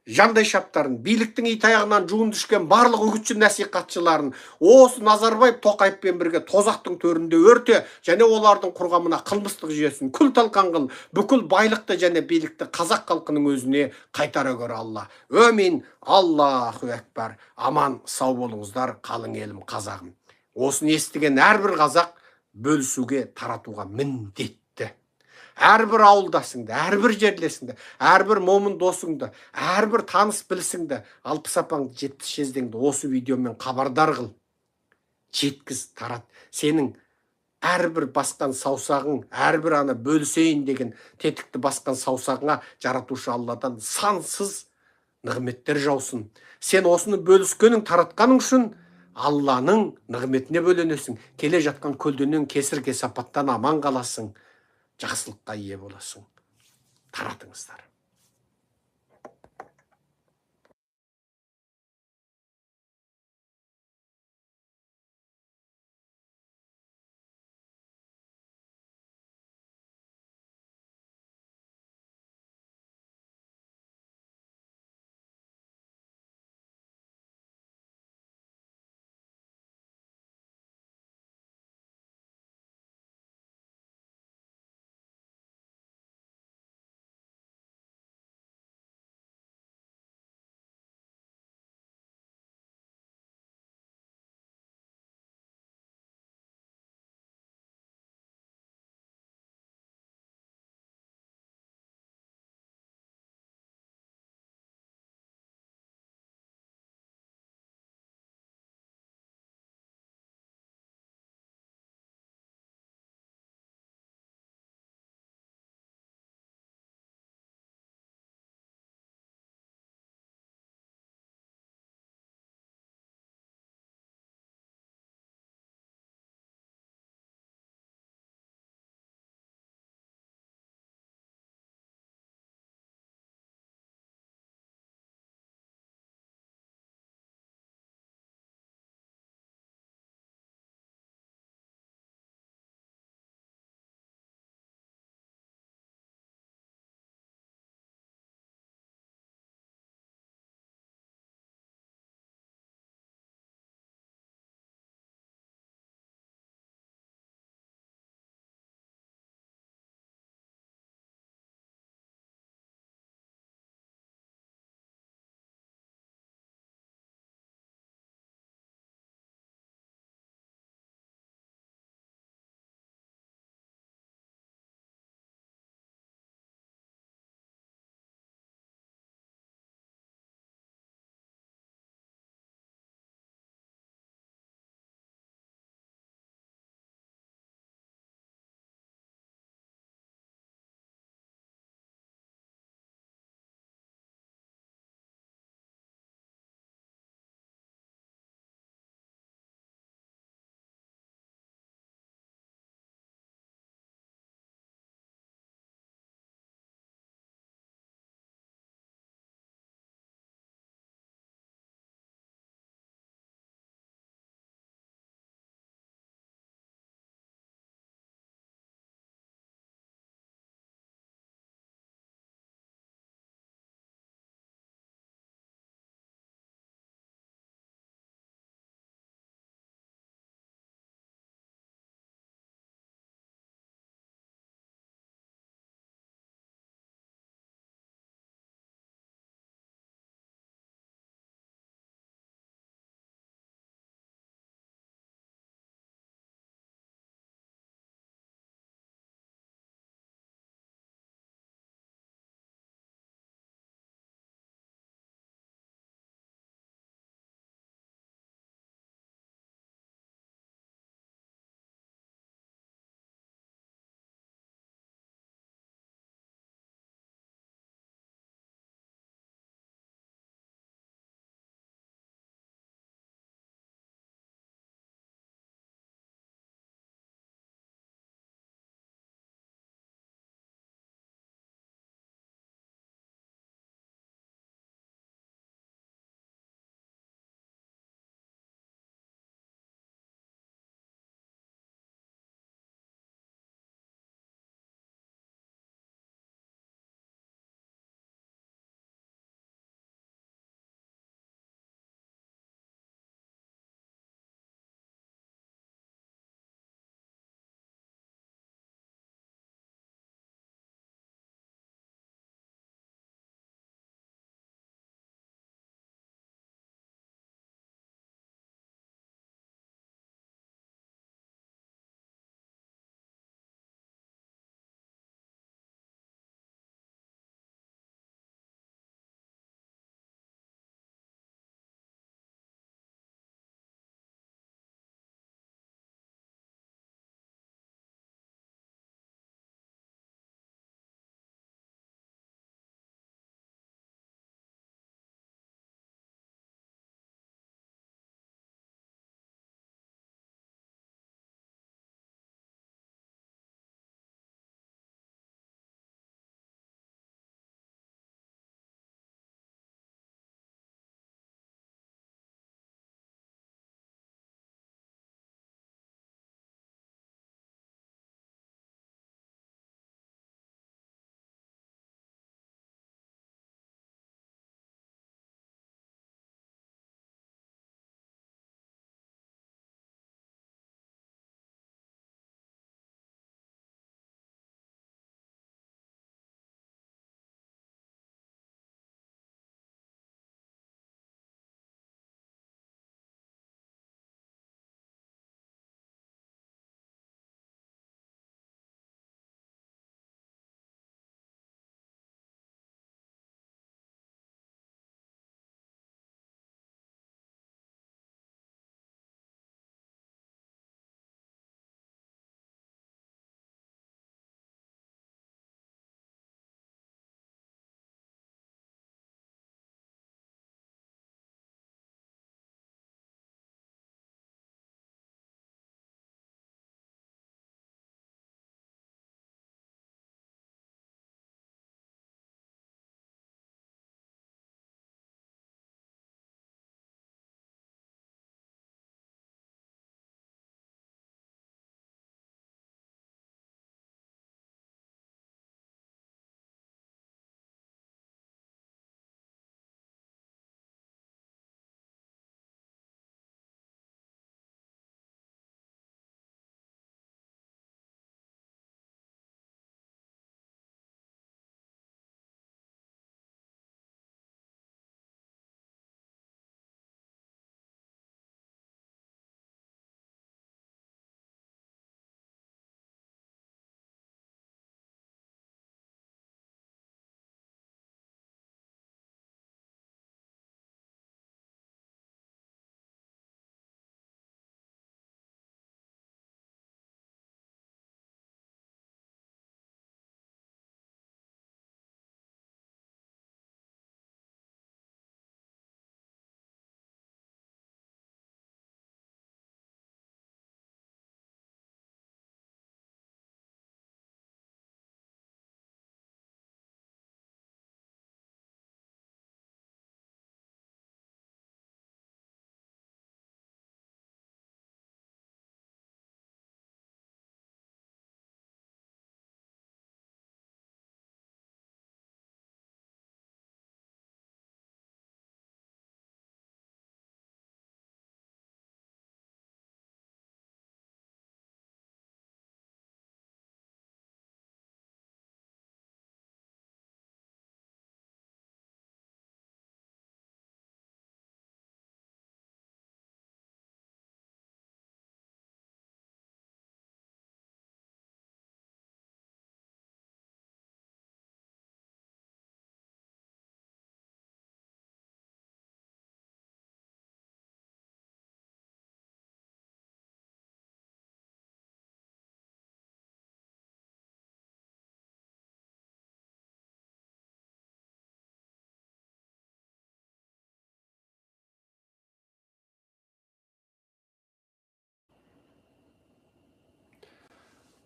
жандай шаптарын, биліктің итаяғынан жуын düşкен барлық үгітші насихатшыларын осы Назарбаев Тоқаевпен бірге тозақтың төрінде өрте, және олардың құрғамына қылмыстық жүйесін күл талқан қыл, бүкіл байлықты және билікті қазақ халқының өзіне қайтара көр Алла. Өмин. Аллаху әкбар. Аман сау болыңыздар, қалың елім қазағым. Осыны естіген әрбір қазақ бөлісуге, таратуға міндетті. Әрбір ауылдасыңды, әрбір жерлесіңді, әрбір момын досыңды, әрбір таныс білісіңді, алпыс апаңды, 70 жездеңді осы видеомен хабардар қыл. Жеткіз, тарат. Сенің әрбір басқан саусағың, әрбір ана бөлісейін деген тетікті басқан саусағыңа жаратушы Алладан сансыз нығметтер жаусын. Сен осыны бөліскенің, таратқаның үшін Алланың нығметіне бөленесің. Келе жатқан көлденең кесір кесапаттан аман қаласың. Жақсылыққа ие боласың. Таратыңыздар.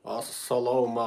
Assalomu